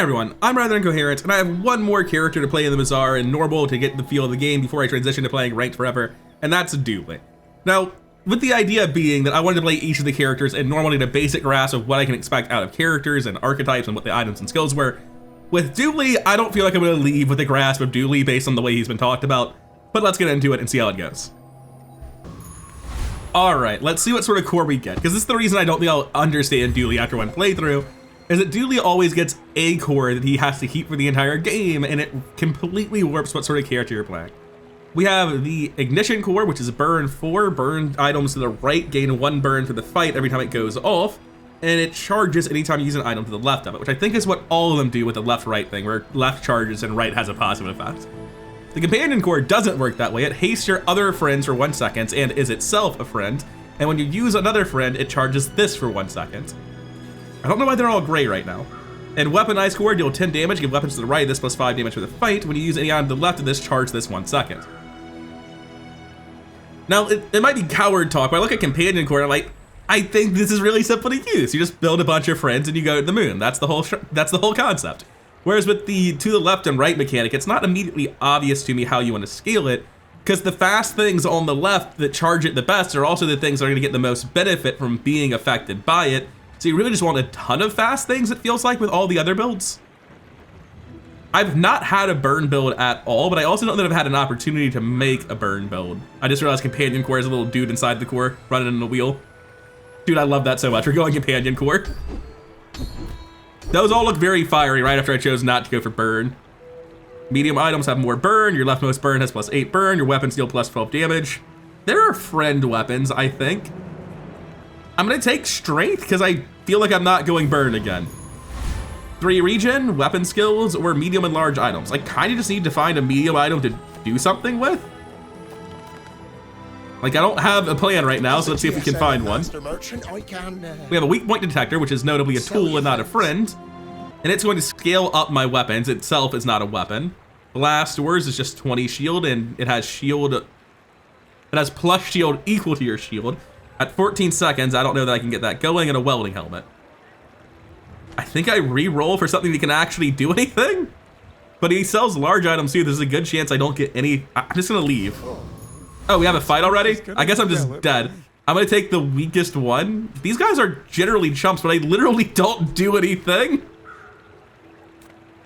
everyone, I'm Rather Incoherent, and I have one more character to play in the Bazaar and normal to get the feel of the game before I transition to playing ranked forever, and that's Dooley. Now, with the idea being that I wanted to play each of the characters and normally get a basic grasp of what I can expect out of characters and archetypes and what the items and skills were, with Dooley, I don't feel like I'm going to leave with a grasp of Dooley based on the way he's been talked about, but let's get into it and see how it goes. Alright, let's see what sort of core we get, because this is the reason I don't think I'll understand Dooley after one playthrough, is that Dooley always gets a core that he has to keep for the entire game, and it completely warps what sort of character you're playing. We have the Ignition core, which is burn 4, burn items to the right, gain 1 burn for the fight every time it goes off, and it charges anytime you use an item to the left of it, which I think is what all of them do with the left-right thing, where left charges and right has a positive effect. The Companion core doesn't work that way. It hastes your other friends for 1 second and is itself a friend, and when you use another friend, it charges this for 1 second. I don't know why they're all gray right now. And Weaponized core, deal 10 damage, give weapons to the right, this plus 5 damage for the fight. When you use any item to the left of this, charge this 1 second. Now, it might be coward talk, but I look at Companion core and I'm like, I think this is really simple to use. You just build a bunch of friends and you go to the moon. That's the whole concept. Whereas with the to the left and right mechanic, it's not immediately obvious to me how you want to scale it, because the fast things on the left that charge it the best are also the things that are going to get the most benefit from being affected by it. So you really just want a ton of fast things, it feels like, with all the other builds. I've not had a burn build at all, but I also don't know that I've had an opportunity to make a burn build. I just realized Companion core is a little dude inside the core running in the wheel. Dude, I love that so much. We're going Companion core. Those all look very fiery right after I chose not to go for burn. Medium items have more burn. Your leftmost burn has plus 8 burn. Your weapons deal plus 12 damage. There are friend weapons, I think. I'm gonna take strength because I feel like I'm not going burn again. 3 regen, weapon skills, or medium and large items. I kind of just need to find a medium item to do something with. Like, I don't have a plan right now, so let's see if we can find one. We have a weak point detector, which is notably a tool and not a friend. And it's going to scale up my weapons. Itself is not a weapon. Blast doors is just 20 shield, and it has shield. It has plus shield equal to your shield. At 14 seconds, I don't know that I can get that going, and a welding helmet. I think I re-roll for something that can actually do anything. But he sells large items too. There's a good chance I don't get any. I'm just gonna leave. Oh, we have a fight already? I guess I'm just dead. I'm gonna take the weakest one. These guys are generally chumps, but I literally don't do anything.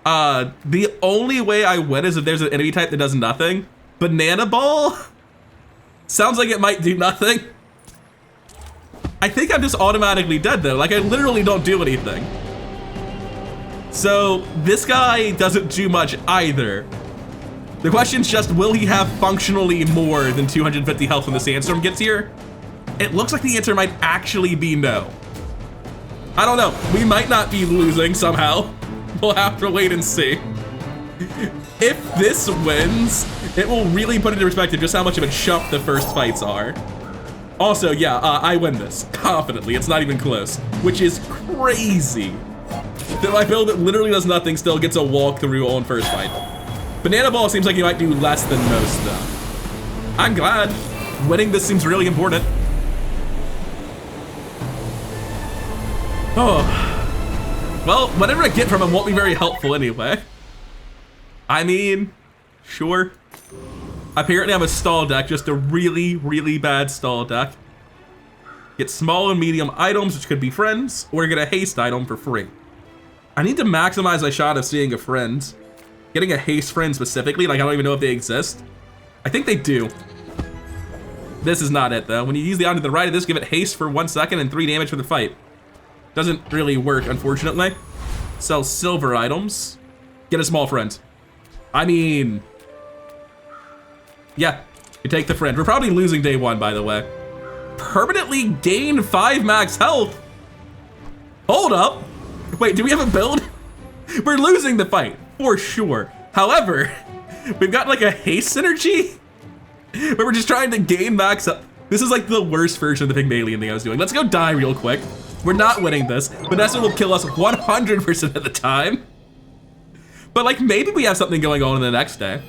The only way I win is if there's an enemy type that does nothing. Banana ball? Sounds like it might do nothing. I think I'm just automatically dead though. Like, I literally don't do anything. So this guy doesn't do much either. The question's just, will he have functionally more than 250 health when the sandstorm gets here? It looks like the answer might actually be no. I don't know. We might not be losing somehow. We'll have to wait and see. If this wins, it will really put into perspective just how much of a chump the first fights are. Also, yeah, I win this confidently. It's not even close, which is crazy. That my build that literally does nothing still gets a walkthrough on first fight. Banana ball seems like you might do less than most though. I'm glad. Winning this seems really important. Oh. Well, whatever I get from him won't be very helpful anyway. I mean, sure. Apparently I'm a stall deck, just a really, really bad stall deck. Get small and medium items, which could be friends, or get a haste item for free. I need to maximize my shot of seeing a friend. Getting a haste friend specifically, like I don't even know if they exist. I think they do. This is not it though. When you use the item to the right of this, give it haste for 1 second and 3 damage for the fight. Doesn't really work, unfortunately. Sell silver items. Get a small friend. I mean, yeah, you take the friend. We're probably losing day 1, by the way. Permanently gain 5 max health. Hold up. Wait, do we have a build? We're losing the fight, for sure. However, we've got like a haste synergy where we're just trying to gain max up. This is like the worst version of the Pygmalion thing I was doing. Let's go die real quick. We're not winning this. Vanessa will kill us 100% of the time. But like, maybe we have something going on in the next day.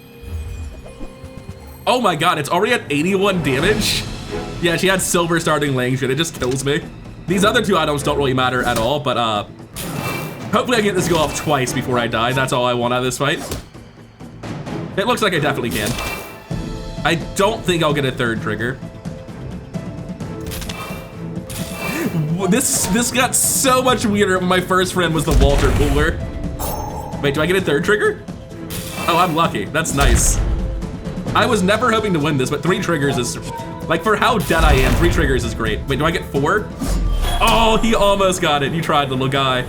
Oh my God, it's already at 81 damage. Yeah, she had silver starting laying shit. It just kills me. These other 2 items don't really matter at all, but Hopefully I get this to go off twice before I die. That's all I want out of this fight. It looks like I definitely can. I don't think I'll get a third trigger. This got so much weirder when my first friend was the water cooler. Wait, do I get a third trigger? Oh, I'm lucky. That's nice. I was never hoping to win this, but 3 triggers is, like, for how dead I am, 3 triggers is great. Wait, do I get 4? Oh, he almost got it. You tried, little guy.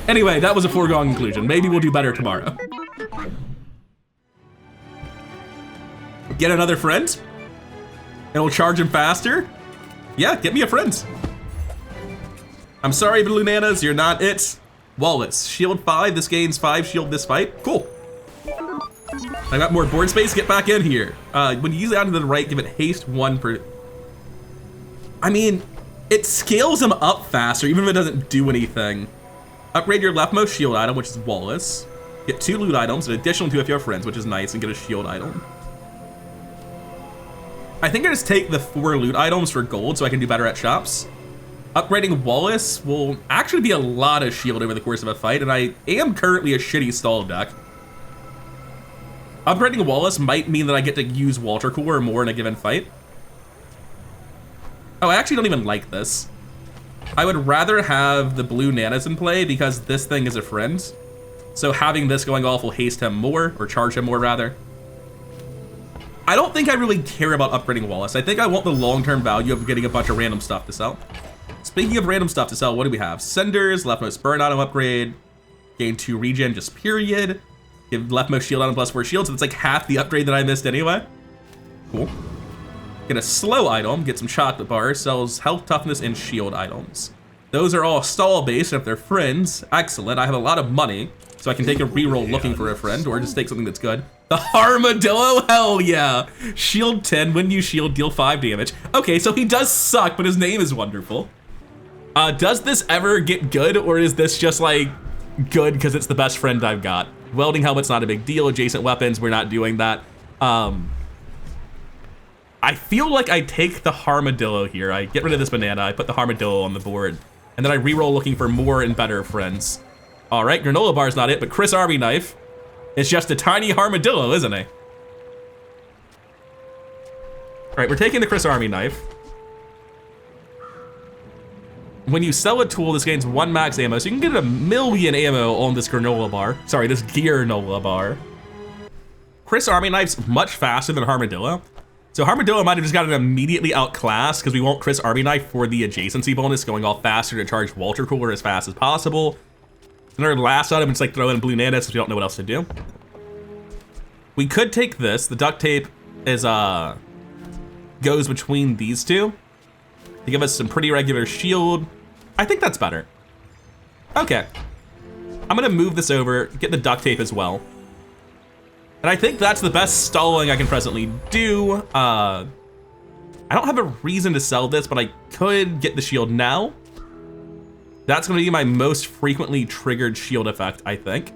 Anyway, that was a foregone conclusion. Maybe we'll do better tomorrow. Get another friend? It'll charge him faster? Yeah, get me a friend. I'm sorry, Blue Nanas, you're not it. Wallace, shield 5, this gains 5 shield this fight. Cool. I got more board space, get back in here. When you use it out to the right, give it haste 1 per... I mean, it scales him up faster, even if it doesn't do anything. Upgrade your leftmost shield item, which is Wallace. Get 2 loot items, an additional to if you have friends, which is nice, and get a shield item. I think I just take the 4 loot items for gold so I can do better at shops. Upgrading Wallace will actually be a lot of shield over the course of a fight, and I am currently a shitty stall deck. Upgrading Wallace might mean that I get to use Water Cooler more in a given fight. Oh, I actually don't even like this. I would rather have the Blue Nanas in play because this thing is a friend. So having this going off will haste him more, or charge him more rather. I don't think I really care about upgrading Wallace. I think I want the long-term value of getting a bunch of random stuff to sell. Speaking of random stuff to sell, what do we have? Cinders, leftmost burn item upgrade, gain 2 regen just period, give leftmost shield item +4 shield, so it's like half the upgrade that I missed anyway. Cool. Get a slow item, get some chocolate bars, sells health, toughness, and shield items. Those are all stall based, and if they're friends, excellent. I have a lot of money, so I can take a reroll looking for a friend, or just take something that's good. The Armadillo, hell yeah. Shield 10, when you shield, deal 5 damage. Okay, so he does suck, but his name is wonderful. Does this ever get good, or is this just like good because it's the best friend I've got? Welding helmet's not a big deal. Adjacent weapons, we're not doing that. I feel like I take the Armadillo here. I get rid of this banana, I put the Armadillo on the board, and then I reroll looking for more and better friends. All right, granola bar's not it, but Chris Army knife. It's just a tiny armadillo, isn't it? All right, we're taking the Chris Army knife. When you sell a tool, this gains 1 max ammo, so you can get 1,000,000 ammo on this granola bar. Sorry, this gear-nola bar. Chris Army knife's much faster than Armadillo. So Armadillo might have just gotten immediately outclassed because we want Chris Army knife for the adjacency bonus going off faster to charge Water Cooler as fast as possible. And our last item, it's like throw in Blue Nanas since we don't know what else to do. We could take this. The duct tape is goes between these two to give us some pretty regular shield. I think that's better. Okay. I'm gonna move this over, get the duct tape as well. And I think that's the best stalling I can presently do. I don't have a reason to sell this, but I could get the shield now. That's gonna be my most frequently triggered shield effect, I think.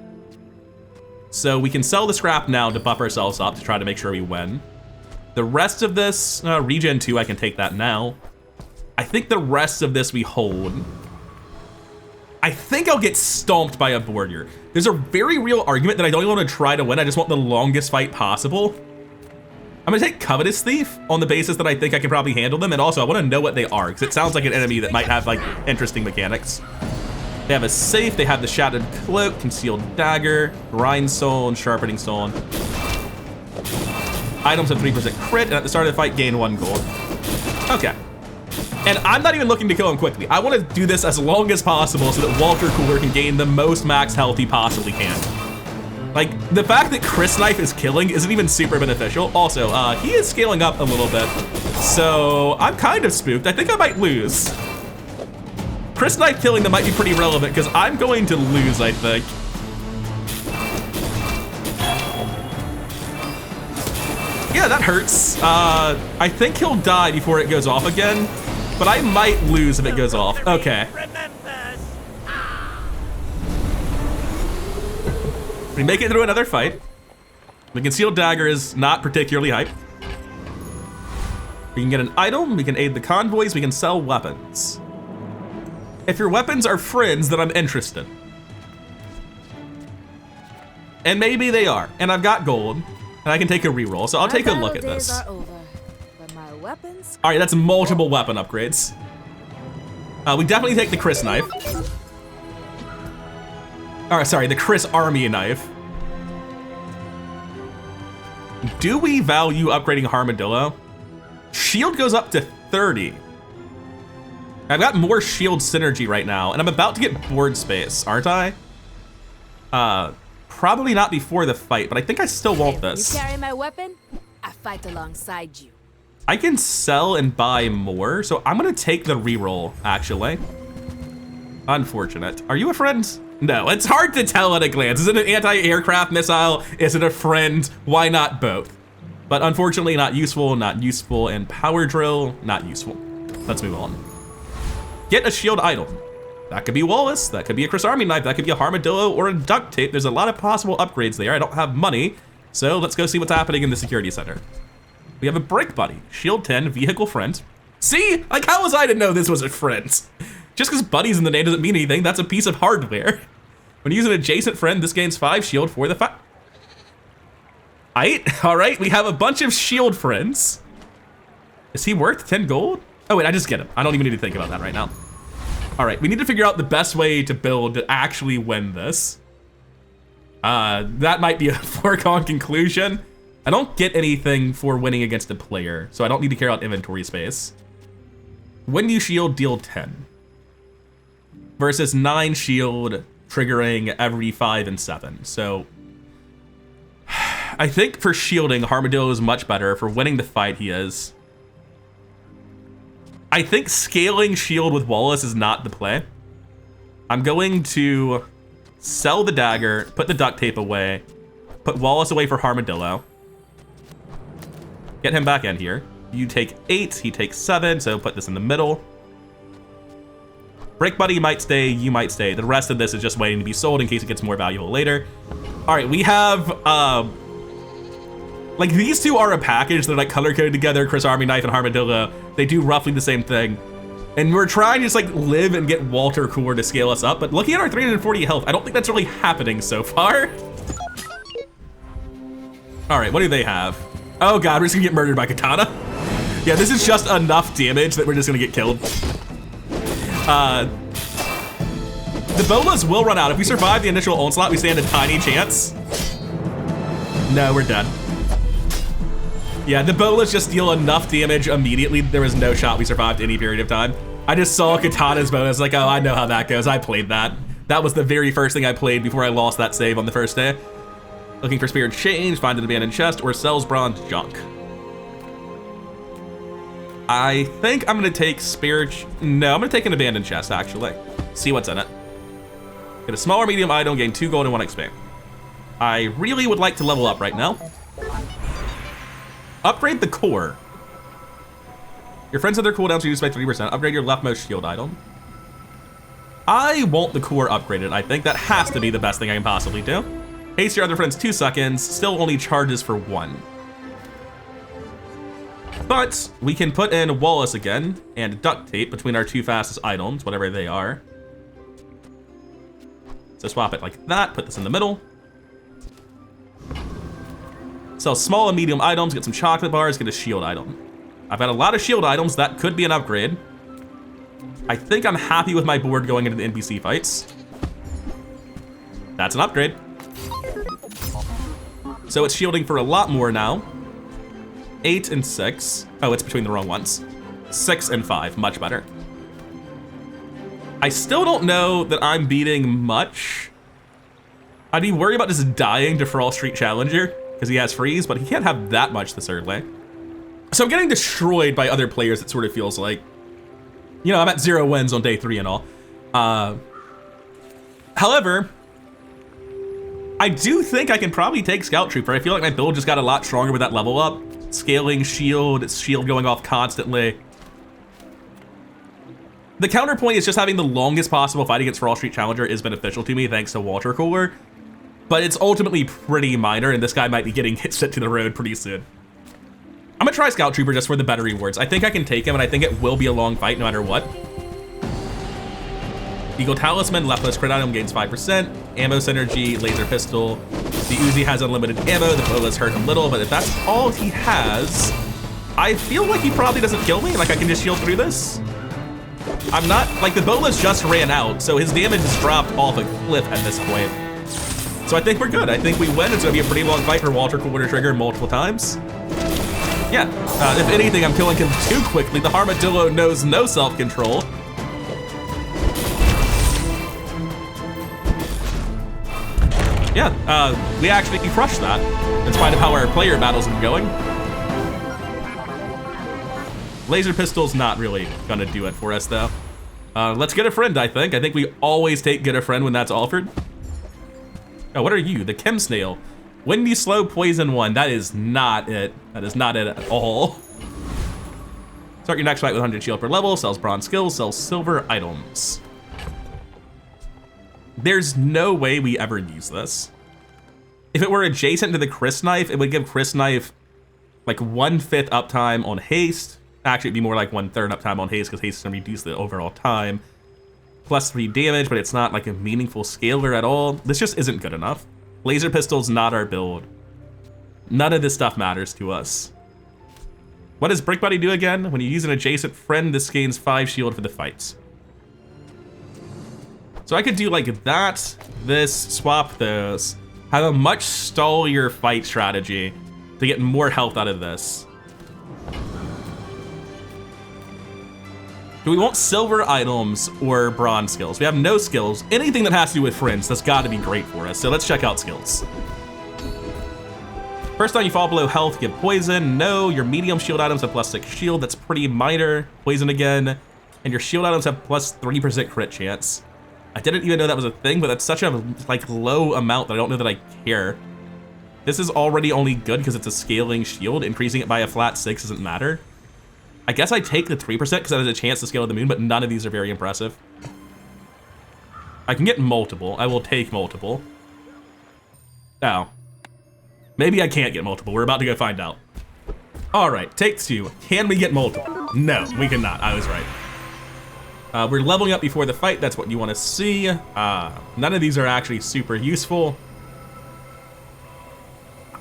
So we can sell the scrap now to buff ourselves up to try to make sure we win. The rest of this, regen 2, I can take that now. I think the rest of this we hold. I think I'll get stomped by a warrior. There's a very real argument that I don't even want to try to win. I just want the longest fight possible. I'm gonna take Covetous Thief on the basis that I think I can probably handle them, and also I want to know what they are, because it sounds like an enemy that might have like interesting mechanics. They have a safe, they have the Shattered Cloak, Concealed Dagger, Grindstone, Sharpening Stone. Items have 3% crit, and at the start of the fight, gain 1 gold. Okay. And I'm not even looking to kill him quickly. I want to do this as long as possible so that Water Cooler can gain the most max health he possibly can. Like, the fact that Chris Knife is killing isn't even super beneficial. Also, he is scaling up a little bit, so I'm kind of spooked. I think I might lose. Chris Knife killing them might be pretty relevant because I'm going to lose, I think. Yeah, that hurts. I think he'll die before it goes off again, but I might lose if it goes off. Okay. We make it through another fight. The Concealed Dagger is not particularly hype. We can get an item, we can aid the convoys, we can sell weapons. If your weapons are friends, then I'm interested. And maybe they are. And I've got gold, and I can take a reroll, so I'll take a look at this. All right, that's multiple weapon upgrades. We definitely take the Chris knife. Or sorry, the Chris Army knife. Do we value upgrading Armadillo? Shield goes up to 30. I've got more shield synergy right now, and I'm about to get board space, aren't I? Probably not before the fight, but I think I still want this. You carry my weapon, I fight alongside you. I can sell and buy more, so I'm gonna take the reroll, actually. Unfortunate. Are you a friend? No, it's hard to tell at a glance. Is it an anti-aircraft missile? Is it a friend? Why not both? But unfortunately, not useful, and power drill, not useful. Let's move on. Get a shield item. That could be Wallace, that could be a Chris Army knife, that could be a Armadillo or a duct tape. There's a lot of possible upgrades there. I don't have money, so let's go see what's happening in the security center. We have a break buddy, shield 10, vehicle friend. See, like how was I to know this was a friend? Just because buddy's in the name doesn't mean anything, that's a piece of hardware. When you use an adjacent friend, this gains 5 shield for the fight. All right, we have a bunch of shield friends. Is he worth 10 gold? Oh wait, I just get him. I don't even need to think about that right now. All right, we need to figure out the best way to build to actually win this. That might be a foregone conclusion. I don't get anything for winning against a player, so I don't need to care about inventory space. When you shield, deal 10. Versus 9 shield, triggering every 5 and 7. So I think for shielding, Armadillo is much better. For winning the fight, he is. I think scaling shield with Wallace is not the play. I'm going to sell the dagger, put the duct tape away, put Wallace away for Armadillo. Get him back in here. You take 8, he takes 7, so put this in the middle. Break buddy might stay, you might stay. The rest of this is just waiting to be sold in case it gets more valuable later. All right, we have, like these two are a package. They're like color coded together, Chris Army knife and Armadillo. They do roughly the same thing. And we're trying to just like live and get Walter Core to scale us up. But looking at our 340 health, I don't think that's really happening so far. All right, what do they have? Oh God, we're just gonna get murdered by Katana. Yeah, this is just enough damage that we're just gonna get killed. The bolas will run out. If we survive the initial onslaught, we stand a tiny chance. No, we're dead. Yeah, the bolas just deal enough damage immediately. There was no shot we survived any period of time. I just saw Katana's bonus, like, oh, I know how that goes. I played that. That was the very first thing I played before I lost that save on the first day. Looking for spirit change, find an abandoned chest, or sells bronze junk. I think I'm gonna take spirit. No, I'm gonna take an abandoned chest, actually. See what's in it. Get a small or medium item, gain 2 gold and 1 XP. I really would like to level up right now. Upgrade the core. Your friends have their cooldowns reduced by 3%. Upgrade your leftmost shield item. I want the core upgraded. I think that has to be the best thing I can possibly do. Haste your other friends 2 seconds, still only charges for 1. But we can put in Wallace again and duct tape between our 2 fastest items, whatever they are. So swap it like that, put this in the middle. Sell small and medium items, get some chocolate bars, get a shield item. I've got a lot of shield items, that could be an upgrade. I think I'm happy with my board going into the NPC fights. That's an upgrade. So it's shielding for a lot more now. 8 and 6. Oh, it's between the wrong ones. 6 and 5, much better. I still don't know that I'm beating much. I'd be worried about just dying to Frost Street Challenger because he has freeze, but he can't have that much this early. So I'm getting destroyed by other players, it sort of feels like. You know, I'm at 0 wins on day 3 and all. However, I do think I can probably take Scout Trooper. I feel like my build just got a lot stronger with that level up. Scaling shield, it's shield going off constantly. The counterpoint is just having the longest possible fight against Frost Street Challenger is beneficial to me thanks to Water Cooler. But it's ultimately pretty minor, and this guy might be getting sent to the road pretty soon. I'm gonna try Scout Trooper just for the better rewards. I think I can take him, and I think it will be a long fight no matter what. Eagle Talisman, leftmost crit item gains 5%, ammo synergy, laser pistol. The Uzi has unlimited ammo, the bolas hurt a little, but if that's all he has, I feel like he probably doesn't kill me, like I can just shield through this. I'm not, like the bolas just ran out, so his damage is dropped off a cliff at this point. So I think we're good. I think we win. It's gonna be a pretty long fight for Walter Cooler to trigger multiple times. Yeah, if anything, I'm killing him too quickly. The Armadillo knows no self-control. Yeah, we actually crushed that, in spite of how our player battles are going. Laser pistol's not really gonna do it for us, though. Let's get a friend, I think. I think we always get a friend when that's offered. Oh, what are you? The Chem Snail. Windy Slow Poison 1. That is not it. That is not it at all. Start your next fight with 100 shield per level. Sells bronze skills. Sells silver items. There's no way we ever use this. If it were adjacent to the Chris Knife, it would give Chris Knife like 1/5 uptime on haste. Actually, it'd be more like 1/3 uptime on haste because haste is gonna reduce the overall time. Plus 3 damage, but it's not like a meaningful scaler at all. This just isn't good enough. Laser pistol's not our build. None of this stuff matters to us. What does Brick Buddy do again? When you use an adjacent friend, this gains 5 shield for the fights. So I could do like that, this, swap those, have a much stallier fight strategy to get more health out of this. Do we want silver items or bronze skills? We have no skills. Anything that has to do with friends, that's gotta be great for us. So let's check out skills. First time you fall below health, get poison. No, your medium shield items have +6 shield. That's pretty minor. Poison again. And your shield items have +3% crit chance. I didn't even know that was a thing, but that's such a like low amount that I don't know that I care. This is already only good because it's a scaling shield. Increasing it by a flat 6 doesn't matter. I guess I take the 3% because that has a chance to scale to the moon, but none of these are very impressive. I can get multiple. I will take multiple. Oh. Maybe I can't get multiple. We're about to go find out. All right, take 2. Can we get multiple? No, we cannot. I was right. We're leveling up before the fight. That's what you want to see. None of these are actually super useful.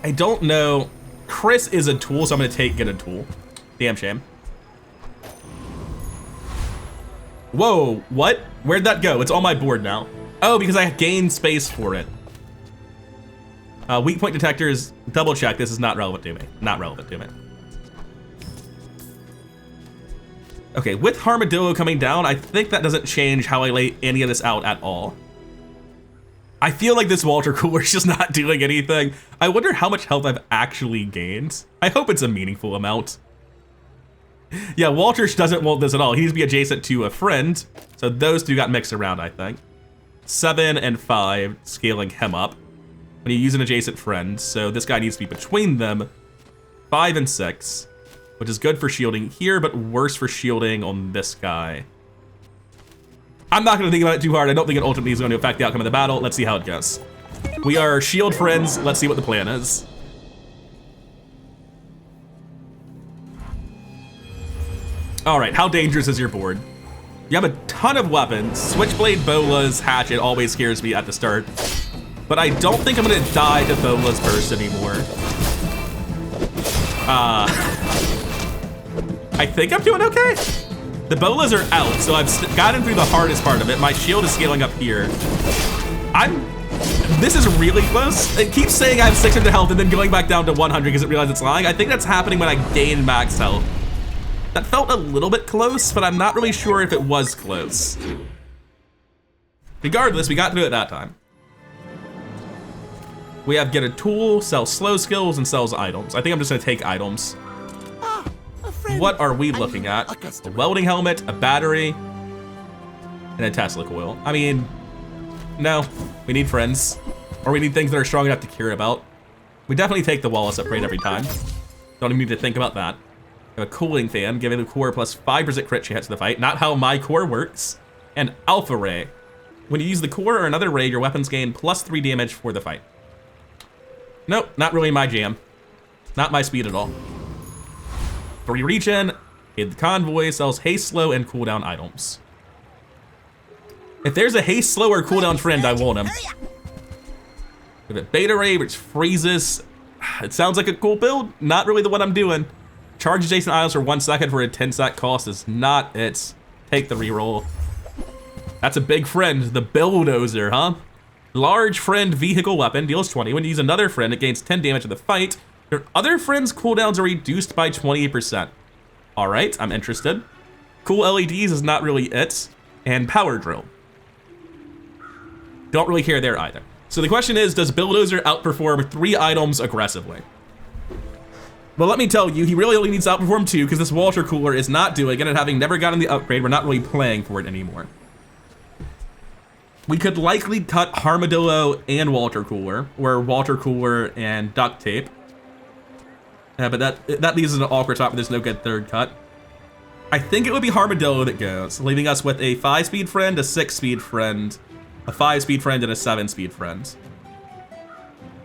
I don't know. Chris is a tool, so I'm going to get a tool. Damn shame. Whoa, what? Where'd that go? It's on my board now. Oh, because I gained space for it. Weak point detectors, double check. This is not relevant to me. Not relevant to me. Okay, with Armadillo coming down, I think that doesn't change how I lay any of this out at all. I feel like this Walter Cooler is just not doing anything. I wonder how much health I've actually gained. I hope it's a meaningful amount. Yeah, Walter doesn't want this at all. He needs to be adjacent to a friend. So those two got mixed around, I think. 7 and 5, scaling him up. When you use an adjacent friend, so this guy needs to be between them. 5 and 6, which is good for shielding here, but worse for shielding on this guy. I'm not gonna think about it too hard. I don't think it ultimately is going to affect the outcome of the battle. Let's see how it goes. We are shield friends. Let's see what the plan is. All right, how dangerous is your board? You have a ton of weapons. Switchblade, bolas, hatchet always scares me at the start. But I don't think I'm gonna die to Bola's burst anymore. I think I'm doing okay. The bolas are out, so I've gotten through the hardest part of it. My shield is scaling up here. This is really close. It keeps saying I have 600 health and then going back down to 100 because it realized it's lying. I think that's happening when I gain max health. That felt a little bit close, but I'm not really sure if it was close. Regardless, we got through it that time. We have get a tool, sell slow skills, and sells items. I think I'm just gonna take items. What are we looking at? A welding helmet, a battery, and a Tesla coil. I mean, no, we need friends. Or we need things that are strong enough to care about. We definitely take the Wallace upgrade every time. Don't even need to think about that. We have a cooling fan, giving the core plus 5% crit chance to the fight. Not how my core works. And Alpha Ray. When you use the core or another ray, your weapons gain plus 3 damage for the fight. Nope, not really my jam. Not my speed at all. 3 regen, aid the convoy, sells haste, slow, and cooldown items. If there's a haste slower cooldown friend, I want him. We have a beta ray, which freezes. It sounds like a cool build. Not really the one I'm doing. Charge adjacent items for 1 second for a 10-sec cost is not it. Take the reroll. That's a big friend, the bulldozer, huh? Large friend vehicle weapon, deals 20. When you use another friend, it gains 10 damage in the fight. Your other friend's cooldowns are reduced by 20%. All right, I'm interested. Cool LEDs is not really it. And power drill. Don't really care there either. So the question is, does bulldozer outperform 3 items aggressively? Well, let me tell you, he really only needs to outperform 2 because this water cooler is not doing it, and having never gotten the upgrade, we're not really playing for it anymore. We could likely cut Armadillo and water cooler, or water cooler and duct tape. But that leaves us in an awkward spot where there's no good third cut. I think it would be Armadillo that goes, leaving us with a 5-speed friend, a 6-speed friend, a 5-speed friend, and a 7-speed friend.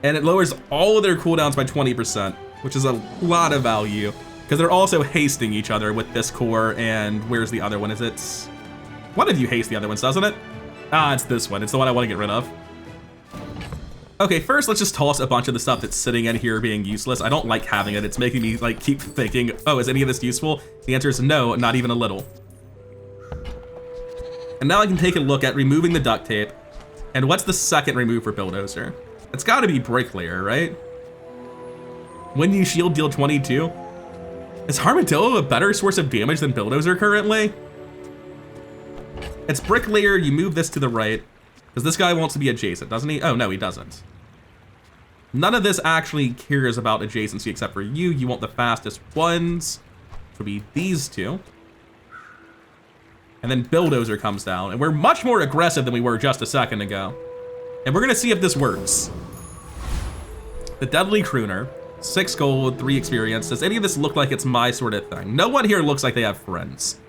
And it lowers all of their cooldowns by 20%, which is a lot of value, because they're also hasting each other with this core, and where's the other one? Is it... One of you haste the other ones, doesn't it? Ah, it's this one. It's the one I want to get rid of. Okay, first let's just toss a bunch of the stuff that's sitting in here being useless. I don't like having it. It's making me like keep thinking, oh, is any of this useful? The answer is no, not even a little. And now I can take a look at removing the duct tape. And what's the second remove for bulldozer? It's got to be bricklayer, right? When you shield, deal 22. Is Armadillo a better source of damage than bulldozer currently? It's bricklayer, you move this to the right, because this guy wants to be adjacent, doesn't he? Oh, no, he doesn't. None of this actually cares about adjacency except for you. You want the fastest ones, which would be these two. And then bulldozer comes down, and we're much more aggressive than we were just a second ago. And we're gonna see if this works. The Deadly Crooner, 6 gold, 3 experience. Does any of this look like it's my sort of thing? No one here looks like they have friends.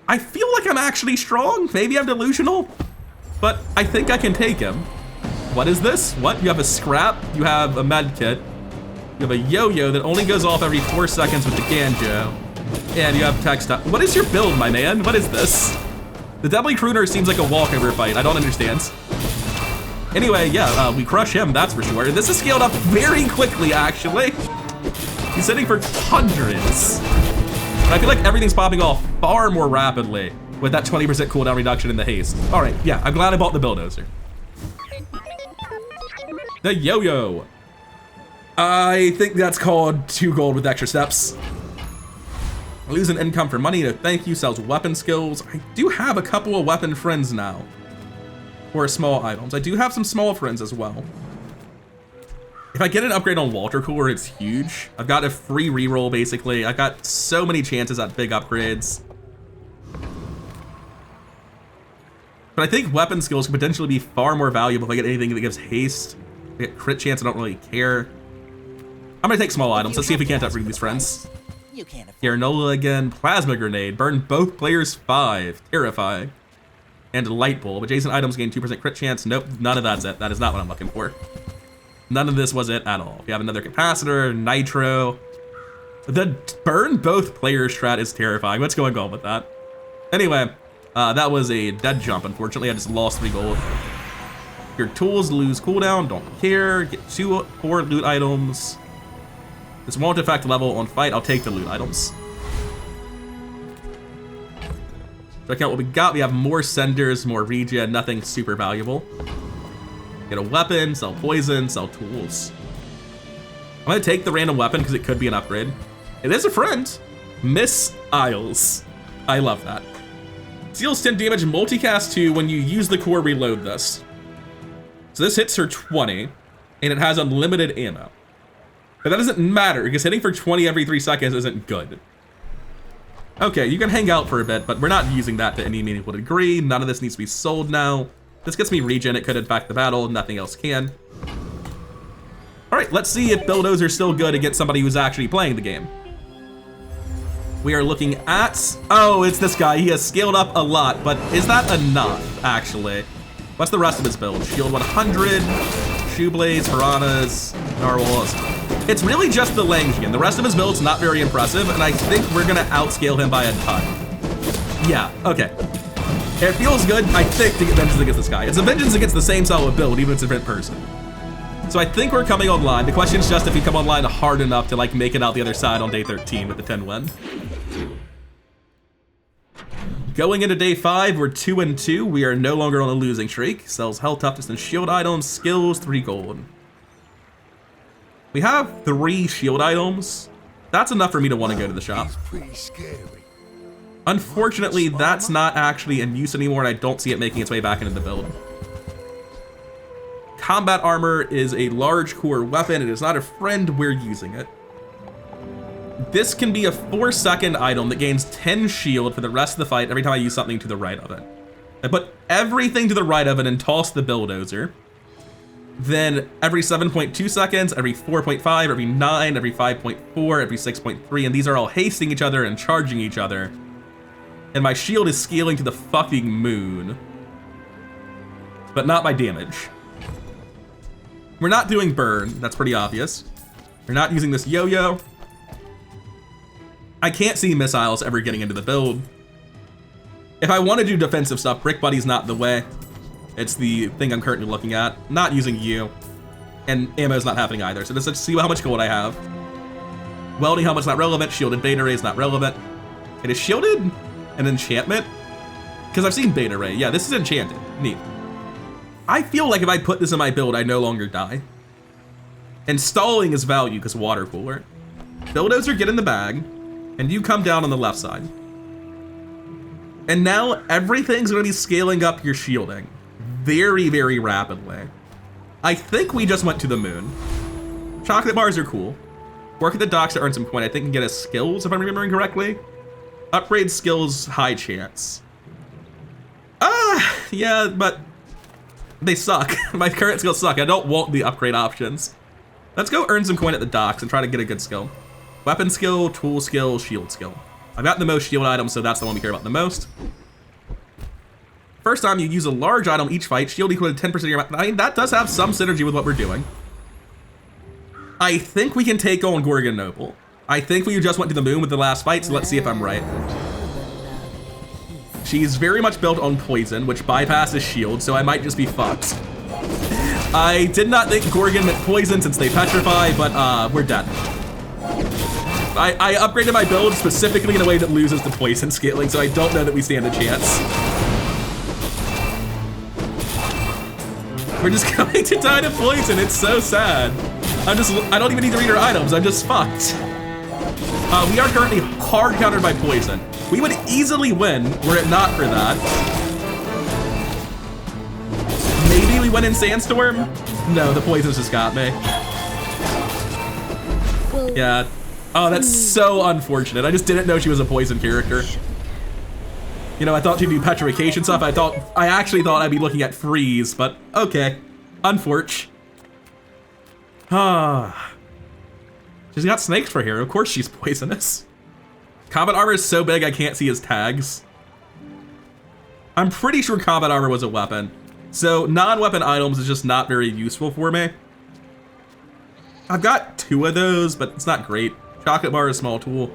I feel like I'm actually strong. Maybe I'm delusional, but I think I can take him. What is this? What? You have a scrap, you have a med kit, you have a yo-yo that only goes off every 4 seconds with the Ganjo, and you have text. What is your build, my man? What is this? The Deadly Crooner seems like a walkover fight. I don't understand. Anyway, yeah, we crush him, that's for sure. This is scaled up very quickly, actually. He's hitting for hundreds. But I feel like everything's popping off far more rapidly with that 20% cooldown reduction in the haste. All right, yeah, I'm glad I bought the bulldozer. The yo-yo. I think that's called 2 gold with extra steps. Lose an income for money, no thank you, sells weapon skills. I do have a couple of weapon friends now. Or small items. I do have some small friends as well. If I get an upgrade on water cooler, it's huge. I've got a free reroll, basically. I got so many chances at big upgrades. But I think weapon skills could potentially be far more valuable if I get anything that gives haste. I get crit chance, I don't really care. I'm gonna take small items. Let's see if we can't upgrade these friends. Yarnola again, plasma grenade, burn both players 5, terrifying. And light bulb, adjacent items gain 2% crit chance. Nope, none of that's it. That is not what I'm looking for. None of this was it at all. We have another capacitor, nitro. The burn both players strat is terrifying. What's going on with that? Anyway, that was a dead jump. Unfortunately, I just lost 3 gold. Your tools lose cooldown, don't care. Get 4 loot items. This won't affect level on fight. I'll take the loot items. Check out what we got. We have more senders, more regen, nothing super valuable. Get a weapon, sell poison, sell tools. I'm gonna take the random weapon because it could be an upgrade. It is a friend. Miss Isles. I love that. Deals 10 damage, multicast 2 when you use the core, reload this. So this hits her 20, and it has unlimited ammo. But that doesn't matter, because hitting for 20 every 3 seconds isn't good. Okay, you can hang out for a bit, but we're not using that to any meaningful degree. None of this needs to be sold now. This gets me regen, it could impact the battle, nothing else can. All right, let's see if bulldozer's still good against somebody who's actually playing the game. We are looking at, oh, it's this guy. He has scaled up a lot, but is that enough, actually? What's the rest of his build? Shield 100, Shoeblades, Piranhas, Narwhals. It's really just the Langian. The rest of his build's not very impressive, and I think we're gonna outscale him by a ton. Yeah, okay. It feels good, I think, to get vengeance against this guy. It's a vengeance against the same style of build, even if it's a different person. So I think we're coming online. The question is just if we come online hard enough to like make it out the other side on day 13 with the 10 win. Going into day 5, we're 2-2. We are no longer on a losing streak. Sells health, toughness, and shield items. Skills, 3 gold. We have 3 shield items. That's enough for me to want to go to the shop. Unfortunately, that's not actually in use anymore, and I don't see it making its way back into the build. Combat armor is a large core weapon. It is not a friend. We're using it. This can be a 4-second item that gains 10 shield for the rest of the fight every time I use something to the right of it. I put everything to the right of it and toss the bulldozer. Then every 7.2 seconds, every 4.5, every 9, every 5.4, every 6.3, and these are all hasting each other and charging each other. And my shield is scaling to the fucking moon. But not my damage. We're not doing burn, that's pretty obvious. We're not using this yo-yo. I can't see missiles ever getting into the build. If I want to do defensive stuff, Brick Buddy's not the way. It's the thing I'm currently looking at. Not using you. And ammo's not happening either. So let's see how much gold I have. Welding helmet's not relevant. Shielded beta ray is not relevant. It is shielded an enchantment? Because I've seen beta ray. Yeah, this is enchanted. Neat. I feel like if I put this in my build, I no longer die. Installing is value because water cooler. Bulldozer, get in the bag. And you come down on the left side. And now everything's going to be scaling up your shielding very, very rapidly. I think we just went to the moon. Chocolate bars are cool. Work at the docks to earn some coin. I think can get us skills, if I'm remembering correctly. Upgrade skills, high chance. Yeah, but they suck. My current skills suck. I don't want the upgrade options. Let's go earn some coin at the docks and try to get a good skill. Weapon skill, tool skill, shield skill. I've got the most shield items, so that's the one we care about the most. First time you use a large item each fight, shield equal to 10% of your... I mean, that does have some synergy with what we're doing. I think we can take on Gorgon Noble. I think we just went to the moon with the last fight, so let's see if I'm right. She's very much built on poison, which bypasses shield, so I might just be fucked. I did not think Gorgon meant poison since they petrify, but we're dead. I upgraded my build specifically in a way that loses the poison scaling, so I don't know that we stand a chance. We're just going to die to poison. It's so sad. I don't even need to read our items. I'm just fucked. We are currently hard countered by poison. We would easily win were it not for that. Maybe we win in Sandstorm? No, the poison's just got me. Yeah. Oh, that's so unfortunate. I just didn't know she was a poison character. You know, I thought she'd do petrification stuff. I actually thought I'd be looking at freeze, but okay. Unfortunate. She's got snakes for here. Of course she's poisonous. Combat armor is so big I can't see his tags. I'm pretty sure combat armor was a weapon. So non-weapon items is just not very useful for me. I've got 2 of those, but it's not great. Chocolate bar is a small tool.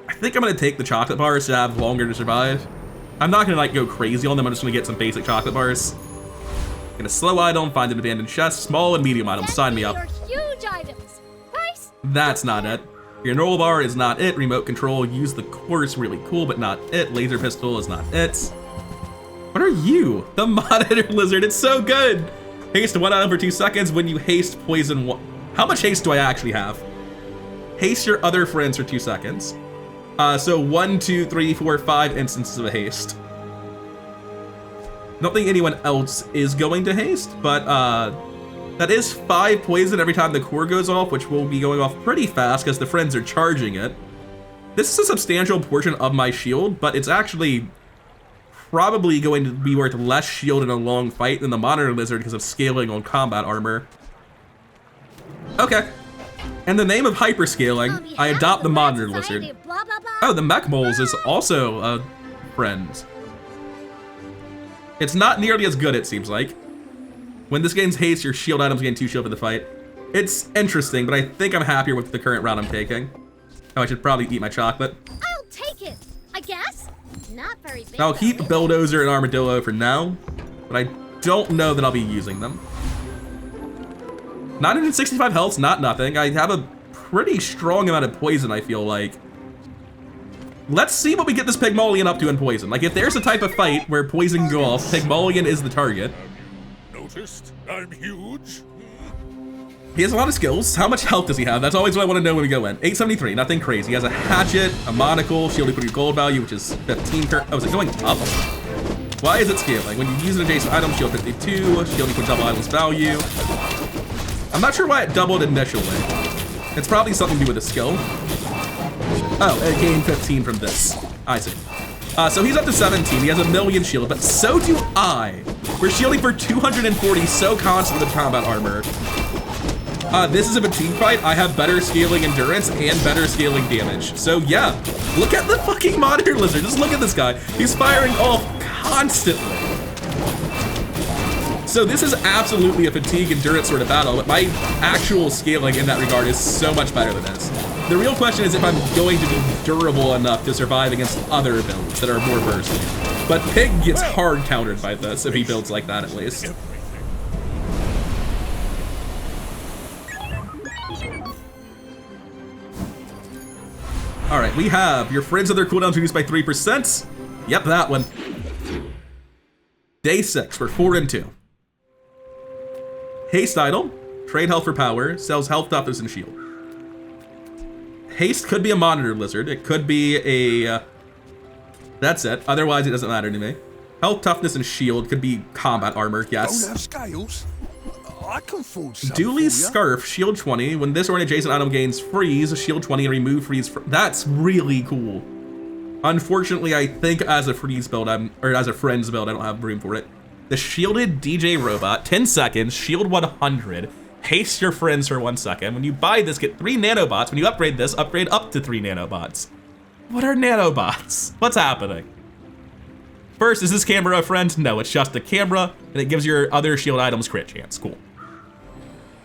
I think I'm gonna take the chocolate bars to have longer to survive. I'm not gonna like go crazy on them. I'm just gonna get some basic chocolate bars. Get a slow item, find an abandoned chest, small and medium items. Sign me up. Huge items. Nice. That's not it. Your normal bar is not it. Remote control, use the course, really cool, but not it. Laser pistol is not it. What are you? The monitor lizard. It's so good. Haste 1 item for 2 seconds. When you haste poison 1. How much haste do I actually have? Haste your other friends for 2 seconds. So 1, 2, 3, 4, 5 instances of haste. Don't think anyone else is going to haste, but that is 5 poison every time the core goes off, which will be going off pretty fast because the friends are charging it. This is a substantial portion of my shield, but it's actually probably going to be worth less shield in a long fight than the monitor lizard because of scaling on combat armor. Okay. In the name of hyperscaling, I adopt the monitor lizard. Oh, the mech moles is also a friend. It's not nearly as good, it seems like. When this gains haste, your shield items gain 2 shield for the fight. It's interesting, but I think I'm happier with the current route I'm taking. Oh, I should probably eat my chocolate. I'll take it, I guess. not very big. I'll keep Bulldozer and Armadillo for now, but I don't know that I'll be using them. 965 health's not nothing. I have a pretty strong amount of poison, I feel like. Let's see what we get this Pygmalion up to in poison. Like, if there's a type of fight where poison can go off, Pygmalion is the target. Noticed? I'm huge. He has a lot of skills. How much health does he have? That's always what I want to know when we go in. 873, nothing crazy. He has a hatchet, a monocle, shield equal to gold value, which is 15 per. Oh, is it going up? Why is it scaling? When you use an adjacent item, shield 52, shield equal to double item's value. I'm not sure why it doubled initially. It's probably something to do with the skill. Oh, it gained 15 from this. I see. So he's up to 17. He has a million shield, but so do I. We're shielding for 240, so constant with combat armor. This is a fatigue fight. I have better scaling endurance and better scaling damage. So yeah, look at the fucking monitor lizard. Just look at this guy. He's firing off constantly. So this is absolutely a fatigue endurance sort of battle, but my actual scaling in that regard is so much better than this. The real question is if I'm going to be durable enough to survive against other builds that are more bursty. But Pig gets hard countered by this if he builds like that at least. All right, we have your friends of their cooldowns reduced by 3%. Yep, that one. Day 6, we're 4 and 2. Haste idle, trade health for power, sells health, toughness, and shield. Haste could be a monitor lizard. It could be a, that's it. Otherwise, it doesn't matter to me. Health, toughness, and shield could be combat armor, yes. Don't have scales. I can forge some Dooley's for ya. scarf, shield 20. When this or an adjacent item gains freeze, shield 20 and remove freeze. That's really cool. Unfortunately, I think as a freeze build, or as a friends build, I don't have room for it. The shielded DJ robot, 10 seconds, shield 100. Haste your friends for 1 second. When you buy this, get 3 nanobots. When you upgrade this, upgrade up to 3 nanobots. What are nanobots? What's happening? First, is this camera a friend? No, it's just a camera, and it gives your other shield items crit chance. Cool.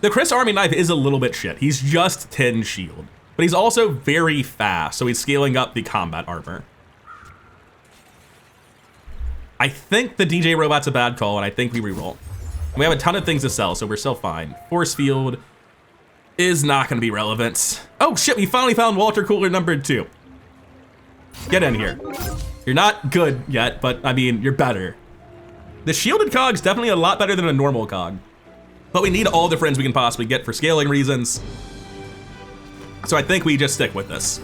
The Chris Army knife is a little bit shit. He's just 10 shield, but he's also very fast, so he's scaling up the combat armor. I think the DJ robot's a bad call, and I think we reroll. We have a ton of things to sell, so we're still fine. Force field is not going to be relevant. Oh shit, we finally found Walter Cooler number 2. Get in here. You're not good yet, but I mean, you're better. The shielded cog's definitely a lot better than a normal cog, but we need all the friends we can possibly get for scaling reasons. So I think we just stick with this.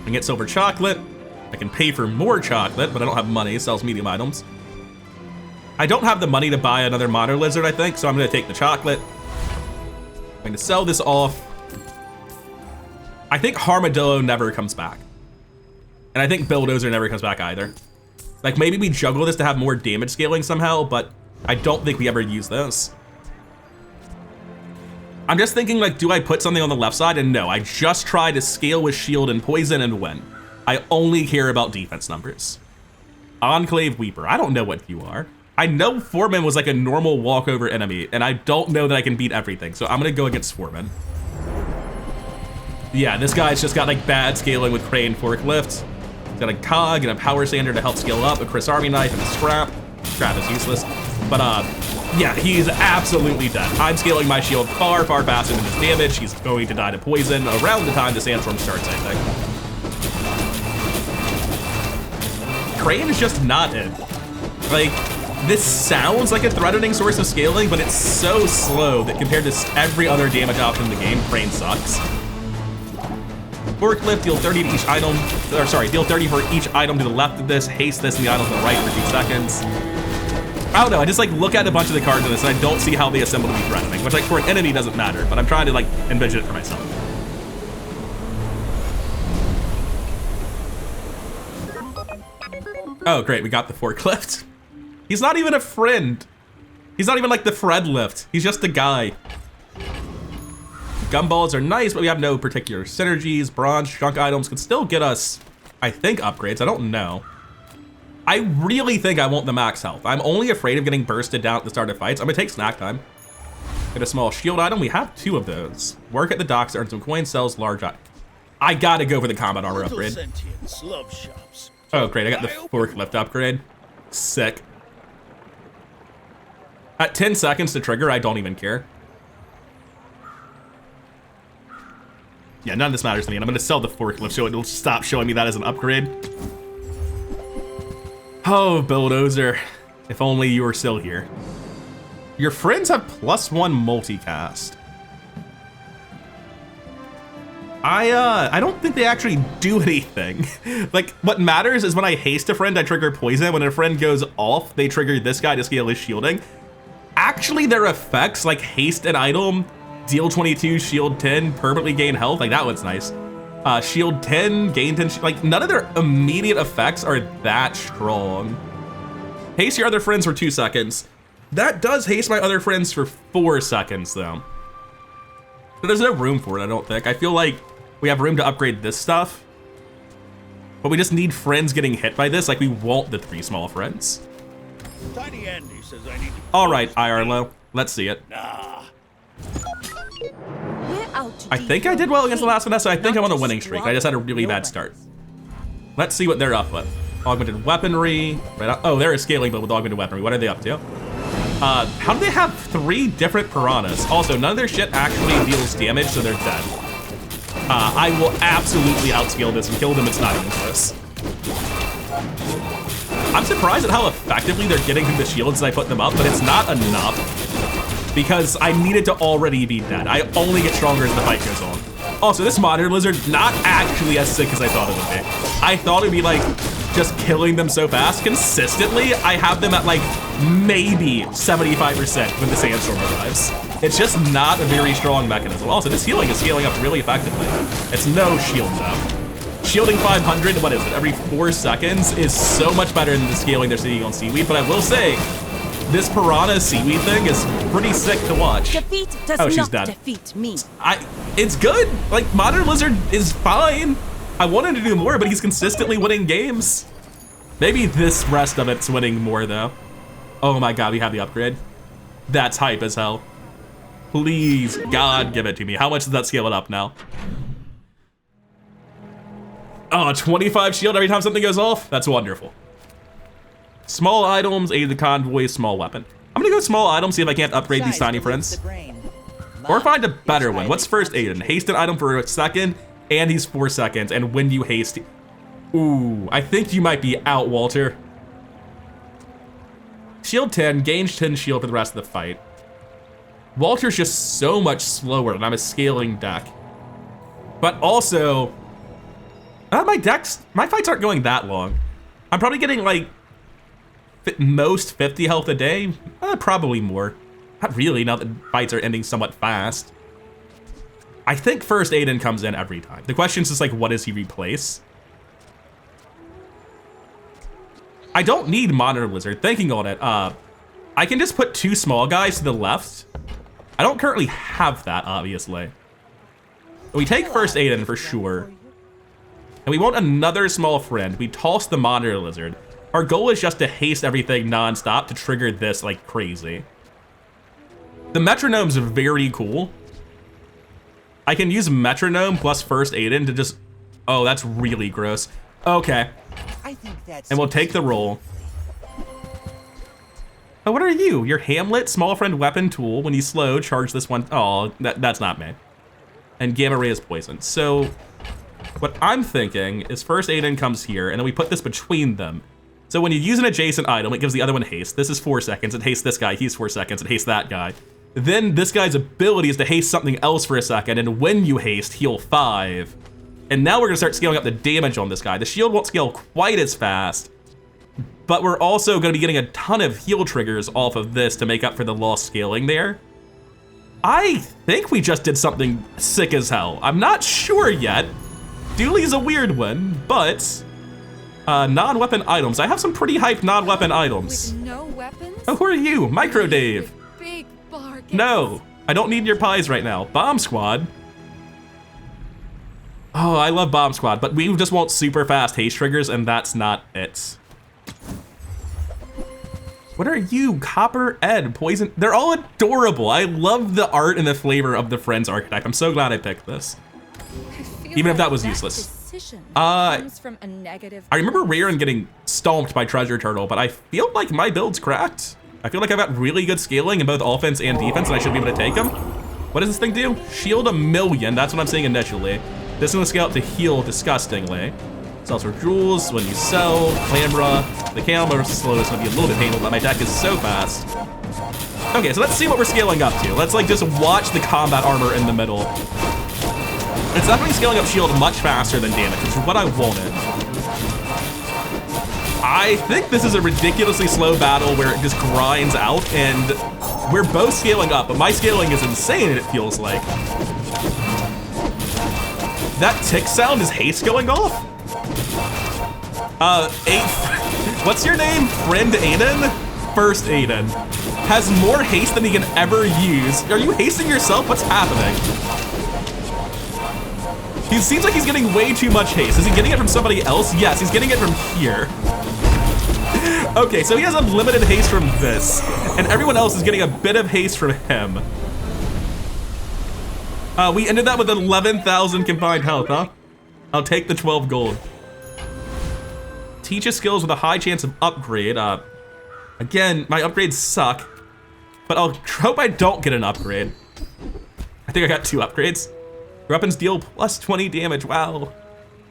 I can get silver chocolate. I can pay for more chocolate, but I don't have money. It sells medium items. I don't have the money to buy another monitor lizard, I think, so I'm gonna take the chocolate. I'm going to sell this off. I think Armadillo never comes back. And I think Bulldozer never comes back either. Like, maybe we juggle this to have more damage scaling somehow, but I don't think we ever use this. I'm just thinking, like, do I put something on the left side? And no, I just try to scale with shield and poison and win. I only care about defense numbers. Enclave Weeper, I don't know what you are. I know Foreman was like a normal walkover enemy, and I don't know that I can beat everything, so I'm gonna go against Foreman. Yeah, this guy's just got like bad scaling with crane forklift. He's got a cog and a power sander to help scale up, a Chris Army knife and a scrap. Scrap is useless, but yeah, he's absolutely dead. I'm scaling my shield far, far faster than his damage. He's going to die to poison around the time the sandstorm starts, I think. Crane is just not it. Like, this sounds like a threatening source of scaling, but it's so slow that compared to every other damage option in the game, Crane sucks. Forklift, deal 30 to each item, or sorry, deal 30 for each item to the left of this, haste this and the item to the right for 2 seconds. I don't know, I just like look at a bunch of the cards in this and I don't see how they assemble to be threatening, which like for an enemy doesn't matter, but I'm trying to like envision it for myself. Oh great, we got the forklift. He's not even a friend. He's not even like the Fred lift. He's just a guy. Gumballs are nice, but we have no particular synergies. Bronze junk items can still get us, I think, upgrades. I don't know. I really think I want the max health. I'm only afraid of getting bursted down at the start of fights. I'm gonna take snack time. Get a small shield item. We have 2 of those. Work at the docks, earn some coins, sells large items. I gotta go for the combat armor upgrade. Sentients love shops. Oh, great, I got the forklift upgrade. Sick. At 10 seconds to trigger, I don't even care. Yeah, none of this matters to me, and I'm gonna sell the forklift so it'll stop showing me that as an upgrade. Oh, Bulldozer, if only you were still here. Your friends have +1 multicast. I don't think they actually do anything. Like, what matters is when I haste a friend, I trigger poison. When a friend goes off, they trigger this guy to scale his shielding. Actually, their effects, like haste an item, deal 22, shield 10, permanently gain health, like that one's nice. Shield 10, gain 10, like none of their immediate effects are that strong. Haste your other friends for 2 seconds. That does haste my other friends for 4 seconds though. But there's no room for it, I don't think. I feel like we have room to upgrade this stuff, but we just need friends getting hit by this, like we want the 3 small friends. Tiny Andy says I need to. All right, IRLO, let's see it. Nah. I think I did well against the last Vanessa. I think I'm on a winning streak. I just had a really bad start. Let's see what they're up with. Augmented weaponry. Right, oh, they're a scaling build with augmented weaponry. What are they up to? How do they have 3 different piranhas? Also, none of their shit actually deals damage, so they're dead. I will absolutely outscale this and kill them. It's not even close. I'm surprised at how effectively they're getting through the shields as I put them up, but it's not enough because I needed to already be dead. I only get stronger as the fight goes on. Also, this Monitor Lizard, not actually as sick as I thought it would be. I thought it'd be like just killing them so fast. Consistently, I have them at like maybe 75% when the sandstorm arrives. It's just not a very strong mechanism. Also, this healing is scaling up really effectively. It's no shield though. Shielding 500, what is it, every 4 seconds is so much better than the scaling they're seeing on Seaweed, but I will say, this Piranha Seaweed thing is pretty sick to watch. Defeat does oh, she's not dead. defeat me. It's good. Like, Monitor Lizard is fine. I wanted to do more, but he's consistently winning games. Maybe this rest of it's winning more, though. Oh my god, we have the upgrade. That's hype as hell. Please, God, give it to me. How much does that scale it up now? Oh, 25 shield every time something goes off? That's wonderful. Small items, aid the convoy, small weapon. I'm gonna go small items, see if I can't upgrade these tiny friends. Or find a better one. What's first aid? Haste an item for a second, and he's 4 seconds, and when you haste... Ooh, I think you might be out, Walter. Shield 10, gains 10 shield for the rest of the fight. Walter's just so much slower, and I'm a scaling deck. But also... my fights aren't going that long. I'm probably getting like most 50 health a day, probably more. Not really, now that fights are ending somewhat fast. I think first Aiden comes in every time. The question is just like, what does he replace? I don't need Monitor Lizard, thinking on it. I can just put 2 small guys to the left. I don't currently have that, obviously. We take first Aiden for sure. And we want another small friend. We toss the Monitor Lizard. Our goal is just to haste everything non-stop to trigger this like crazy. The Metronome's very cool. I can use Metronome plus first Aiden to just... Oh, that's really gross. Okay. I think that's and we'll take the roll. Oh, what are you? Your Hamlet, small friend weapon tool. When you slow, charge this one. Oh, that's not me. And Gamma Ray is poison. So... what I'm thinking is first Aiden comes here, and then we put this between them. So when you use an adjacent item, it gives the other one haste. This is 4 seconds, it hastes this guy, he's 4 seconds, it hastes that guy. Then this guy's ability is to haste something else for a second, and when you haste, heal 5. And now we're gonna start scaling up the damage on this guy. The shield won't scale quite as fast, but we're also gonna be getting a ton of heal triggers off of this to make up for the lost scaling there. I think we just did something sick as hell. I'm not sure yet. Dooley's a weird one, but non-weapon items. I have some pretty hyped non-weapon items. With no weapons? Oh, who are you? Micro Dave. Big bargain. No, I don't need your pies right now. Bomb Squad. Oh, I love Bomb Squad, but we just want super fast haste triggers, and that's not it. What are you? Copper Ed, Poison. They're all adorable. I love the art and the flavor of the Friends archetype. I'm so glad I picked this. Even if that was useless. position Uh, comes from a negative. I remember place. Raren getting stomped by Treasure Turtle, but I feel like my build's cracked. I feel like I've got really good scaling in both offense and defense, and I should be able to take them. What does this thing do? Shield 1,000,000. That's what I'm saying initially. This is gonna scale up to heal disgustingly. Sells for jewels when you sell. Clamra. The camera slow is gonna be a little bit painful, but my deck is so fast. Okay, so let's see what we're scaling up to. Let's like just watch the combat armor in the middle. It's definitely scaling up shield much faster than damage, which is what I wanted. I think this is a ridiculously slow battle where it just grinds out, and we're both scaling up, but my scaling is insane, it feels like. That tick sound is haste going off? What's your name? Friend Aiden? First Aiden. Has more haste than he can ever use. Are you hasting yourself? What's happening? He seems like he's getting way too much haste. Is he getting it from somebody else? Yes, he's getting it from here. Okay, so he has unlimited haste from this, and everyone else is getting a bit of haste from him. We ended that with 11,000 combined health, huh? I'll take the 12 gold. Teaches skills with a high chance of upgrade. Again, my upgrades suck, but I'll hope I don't get an upgrade. I think I got 2 upgrades. Weapons deal plus 20 damage, wow.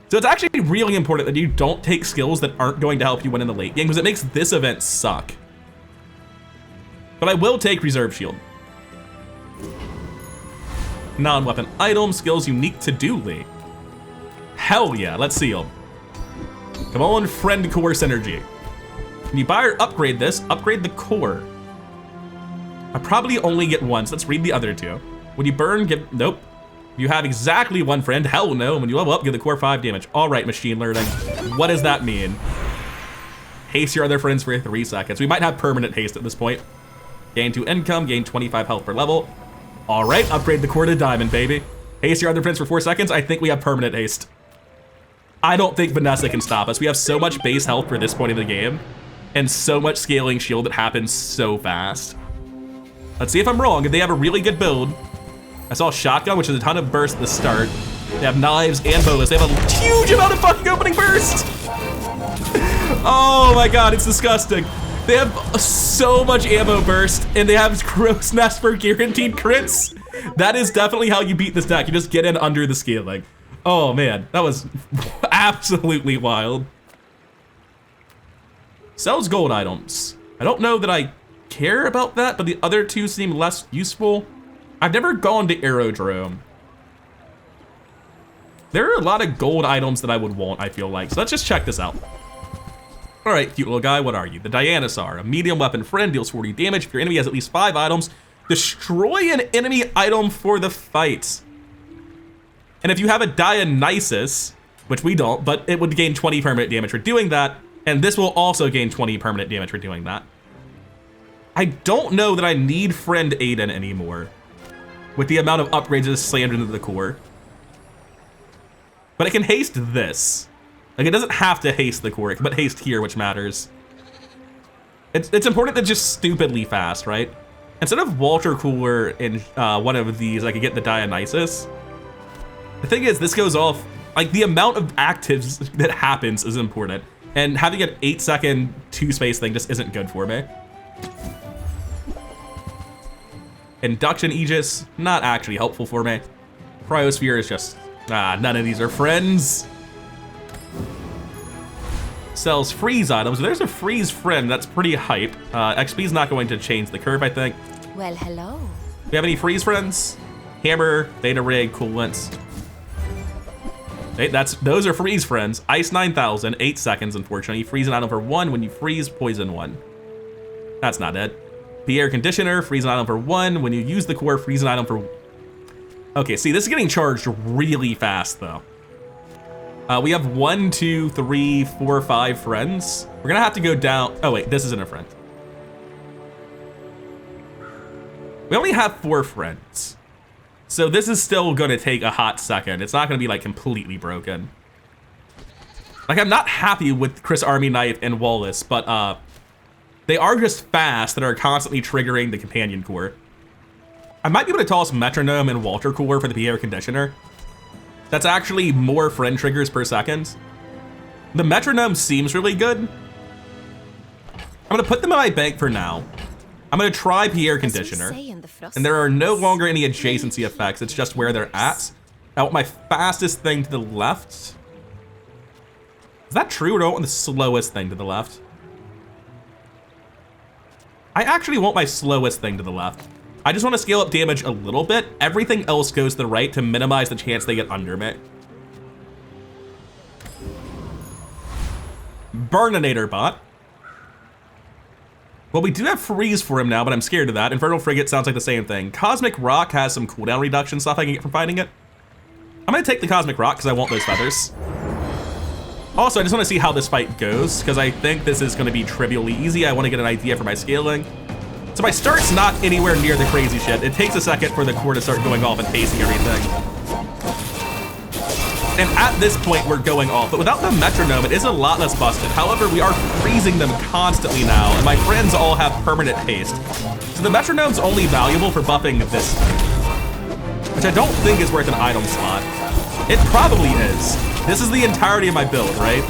So it's actually really important that you don't take skills that aren't going to help you win in the late game, because it makes this event suck. But I will take Reserve Shield. Non-weapon item, skills unique to Dooley. Hell yeah, let's see them. Come on, friend core synergy. When you buy or upgrade this, upgrade the core. I probably only get one, so let's read the other 2. When you burn, give, nope. You have exactly 1 friend, hell no. When you level up, give the core 5 damage. All right, machine learning. What does that mean? Haste your other friends for 3 seconds. We might have permanent haste at this point. Gain 2 income, gain 25 health per level. All right, upgrade the core to diamond, baby. Haste your other friends for 4 seconds. I think we have permanent haste. I don't think Vanessa can stop us. We have so much base health for this point in the game, and so much scaling shield that happens so fast. Let's see if I'm wrong. If they have a really good build. I saw shotgun, which is a ton of burst at the start. They have knives and bows. They have a huge amount of fucking opening burst. Oh my god, it's disgusting. They have so much ammo burst, and they have Crow's Nest for guaranteed crits. That is definitely how you beat this deck. You just get in under the scaling. Oh man, that was absolutely wild. Sells gold items. I don't know that I care about that, but the other 2 seem less useful. I've never gone to Aerodrome. There are a lot of gold items that I would want, I feel like. So let's just check this out. All right, cute little guy, what are you? The Dianosaur, a medium weapon friend, deals 40 damage. If your enemy has at least 5 items, destroy an enemy item for the fight. And if you have a Dionysus, which we don't, but it would gain 20 permanent damage for doing that, and this will also gain 20 permanent damage for doing that. I don't know that I need friend Aiden anymore, with the amount of upgrades that is slammed into the core. But it can haste this. Like, it doesn't have to haste the core, but haste here, which matters. It's important that just stupidly fast, right? Instead of Water Cooler in one of these, I could get the Dionysus. The thing is, this goes off, like the amount of actives that happens is important. And having an 8-second 2-space thing just isn't good for me. Induction Aegis, not actually helpful for me. Cryosphere is just, none of these are friends. Sells freeze items. There's a freeze friend, that's pretty hype. XP is not going to change the curve, I think. Well, hello. Do we have any freeze friends? Hammer, Data Rig, Coolants. Hey, those are freeze friends. Ice 9,000, 8 seconds, unfortunately. Freeze an item for 1 when you freeze, poison 1. That's not it. The air conditioner, freeze an item for 1. When you use the core, freeze an item for... Okay, see, this is getting charged really fast, though. We have 1, 2, 3, 4, 5 friends. We're gonna have to go down... Oh, wait, this isn't a friend. We only have 4 friends. So this is still gonna take a hot second. It's not gonna be, like, completely broken. Like, I'm not happy with Chris Army Knife and Wallace, but, they are just fast that are constantly triggering the companion core. I might be able to toss Metronome and Water Cooler for the air conditioner. That's actually more friend triggers per second. The metronome seems really good. I'm gonna put them in my bank for now. I'm gonna try Pierre Conditioner. And there are no longer any adjacency effects, it's just where they're at. I want my fastest thing to the left. Is that true, or do I want the slowest thing to the left? I actually want my slowest thing to the left. I just want to scale up damage a little bit. Everything else goes to the right to minimize the chance they get under me. Burninator bot. Well, we do have freeze for him now, but I'm scared of that. Infernal Frigate sounds like the same thing. Cosmic Rock has some cooldown reduction stuff I can get from fighting it. I'm gonna take the Cosmic Rock because I want those feathers. Also, I just want to see how this fight goes because I think this is going to be trivially easy. I want to get an idea for my scaling. So my start's not anywhere near the crazy shit. It takes a second for the core to start going off and pacing everything. And at this point, we're going off. But without the metronome, it is a lot less busted. However, we are freezing them constantly now, and my friends all have permanent haste. So the metronome's only valuable for buffing this thing, which I don't think is worth an item slot. It probably is. This is the entirety of my build, right?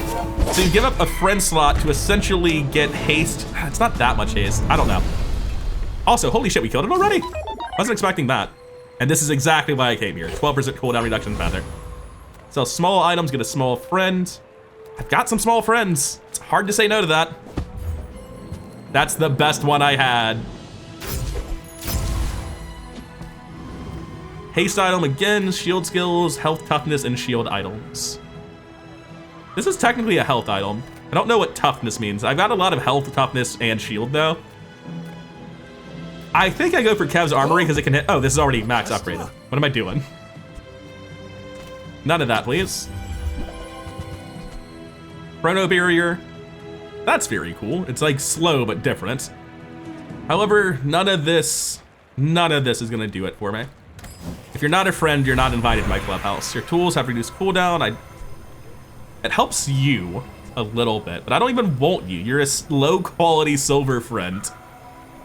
So you give up a friend slot to essentially get haste. It's not that much haste. I don't know. Also, holy shit, we killed it already? Wasn't expecting that. And this is exactly why I came here. 12% cooldown reduction feather. Sell small items, get a small friend. I've got some small friends. It's hard to say no to that. That's the best one I had. Haste item again, shield skills, health toughness, and shield items. This is technically a health item. I don't know what toughness means. I've got a lot of health, toughness, and shield though. I think I go for Kev's Armory because it can hit. Oh, this is already max upgraded. What am I doing? None of that, please. Chrono Barrier. That's very cool. It's like slow but different. However, none of this is gonna do it for me. If you're not a friend, you're not invited to my clubhouse. Your tools have reduced cooldown. It helps you a little bit, but I don't even want you. You're a low quality silver friend.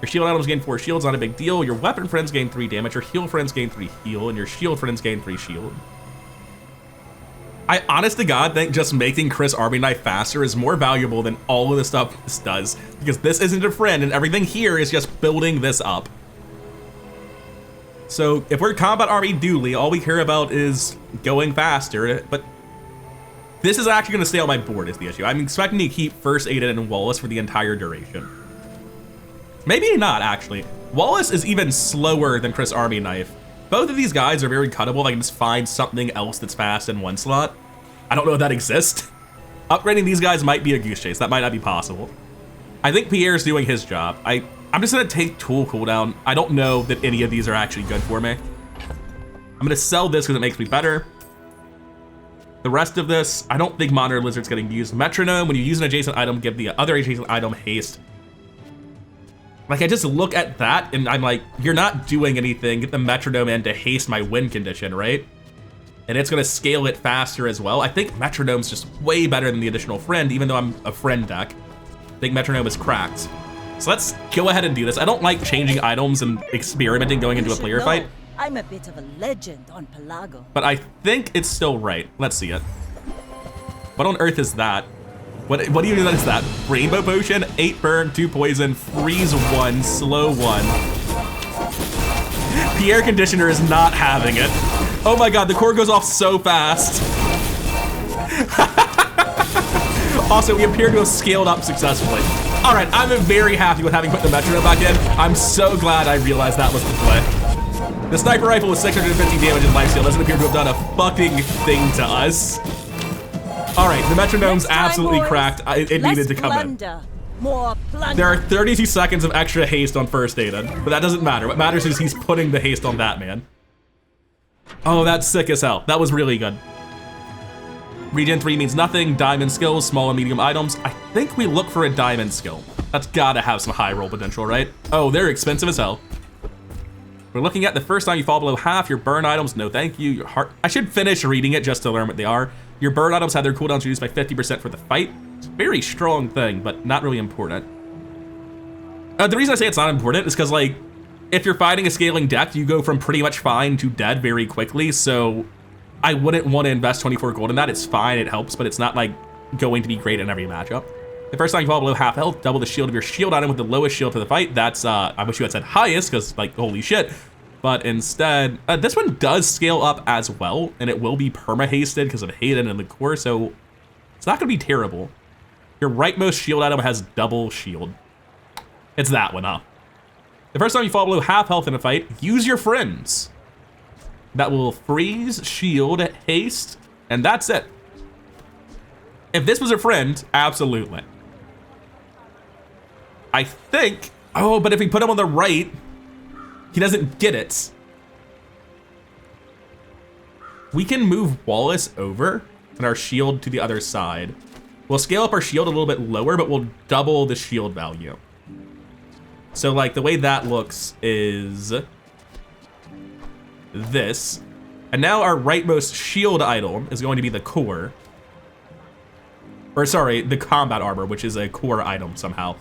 Your shield items gain 4 shields, not a big deal. Your weapon friends gain 3 damage. Your heal friends gain 3 heal, and your shield friends gain 3 shield. I honest to God think just making Chris Army Knife faster is more valuable than all of the stuff this does, because this isn't a friend and everything here is just building this up. So if we're Combat Army Dooley, all we care about is going faster, but this is actually gonna stay on my board is the issue. I'm expecting to keep First Aid and Wallace for the entire duration. Maybe not actually. Wallace is even slower than Chris Army Knife. Both of these guys are very cuttable. I can just find something else that's fast in one slot. I don't know if that exists. Upgrading these guys might be a goose chase. That might not be possible. I think Pierre's doing his job. I'm just gonna take tool cooldown. I don't know that any of these are actually good for me. I'm gonna sell this because it makes me better. The rest of this, I don't think Monitor Lizard's getting used. Metronome, when you use an adjacent item, give the other adjacent item haste. Like, I just look at that and I'm like, you're not doing anything. Get the metronome in to haste my win condition, right? And it's gonna scale it faster as well. I think metronome's just way better than the additional friend, even though I'm a friend deck. I think metronome is cracked. So let's go ahead and do this. I don't like changing items and experimenting going into a player fight. I'm a bit of a legend on Pelago. But I think it's still right. Let's see it. What on earth is that? What do you mean that is that? Rainbow Potion, 8 burn, 2 poison, freeze 1, slow 1. Pierre Conditioner is not having it. Oh my god, the core goes off so fast. Also, we appear to have scaled up successfully. All right, I'm very happy with having put the metronome back in. I'm so glad I realized that was the play. The sniper rifle with 650 damage and lifesteal doesn't appear to have done a fucking thing to us. All right, the metronome's absolutely cracked. It needed to come in. More plunder. There are 32 seconds of extra haste on First Aided, but that doesn't matter. What matters is he's putting the haste on that man. Oh, that's sick as hell. That was really good. Regen 3 means nothing. Diamond skills, small and medium items. I think we look for a diamond skill. That's gotta have some high roll potential, right? Oh, they're expensive as hell. We're looking at the first time you fall below half, your burn items, no thank you. Your heart, I should finish reading it just to learn what they are. Your burn items have their cooldowns reduced by 50% for the fight. It's a very strong thing, but not really important. The reason I say it's not important is because, like, if you're fighting a scaling deck, you go from pretty much fine to dead very quickly, so I wouldn't want to invest 24 gold in that. It's fine, it helps, but it's not like going to be great in every matchup. The first time you fall below half health, double the shield of your shield item with the lowest shield for the fight. That's, I wish you had said highest, because, like, holy shit. But instead, this one does scale up as well, and it will be perma-hasted because of Hayden and the core, so it's not going to be terrible. Your rightmost shield item has double shield. It's that one, huh? The first time you fall below half health in a fight, use your friends. That will freeze, shield, haste, and that's it. If this was a friend, absolutely. I think, oh, but if we put him on the right, he doesn't get it. We can move Wallace over and our shield to the other side. We'll scale up our shield a little bit lower, but we'll double the shield value. So like the way that looks is this. And now our rightmost shield item is going to be the core. Or sorry, the combat armor, which is a core item somehow.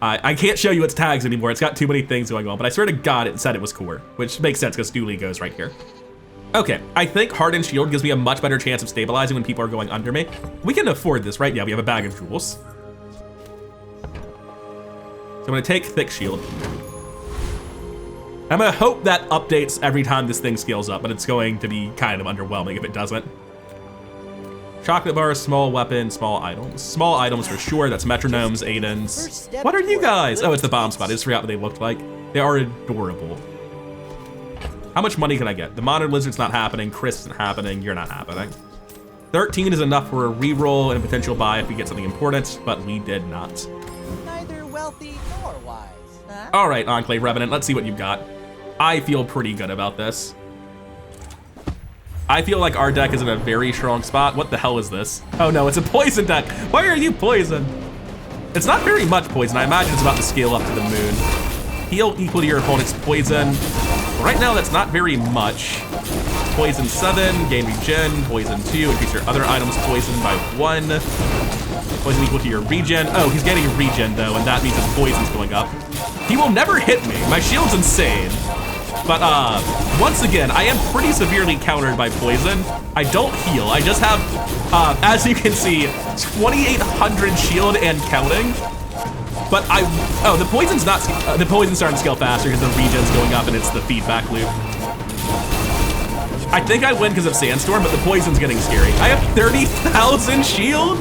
I can't show you its tags anymore. It's got too many things going on, but I swear to God it said it was core, which makes sense because Dooley goes right here. Okay, I think hardened shield gives me a much better chance of stabilizing when people are going under me. We can afford this, right? Yeah, we have a bag of jewels. So I'm gonna take thick shield. I'm gonna hope that updates every time this thing scales up, but it's going to be kind of underwhelming if it doesn't. Chocolate bars, small weapon, small items. Small items for sure, that's metronomes, Aidens. What are you guys? Oh, it's the bomb spot. I just forgot what they looked like. They are adorable. How much money can I get? The monitor lizard's not happening, Chris isn't happening, you're not happening. 13 is enough for a reroll and a potential buy if we get something important, but we did not. Neither wealthy nor wise, huh? All right, Enclave Revenant, let's see what you've got. I feel pretty good about this. I feel like our deck is in a very strong spot. What the hell is this? Oh no, it's a poison deck. Why are you poison? It's not very much poison. I imagine it's about to scale up to the moon. Heal equal to your opponent's poison. Right now, that's not very much. Poison 7, gain regen. Poison 2, increase your other items poison by 1. Poison equal to your regen. Oh, he's getting regen though, and that means his poison's going up. He will never hit me. My shield's insane. But once again, I am pretty severely countered by poison. I don't heal. I just have, as you can see, 2,800 shield and counting. But the poison's not, the poison's starting to scale faster because the regen's going up and it's the feedback loop. I think I win because of Sandstorm, but the poison's getting scary. I have 30,000 shield?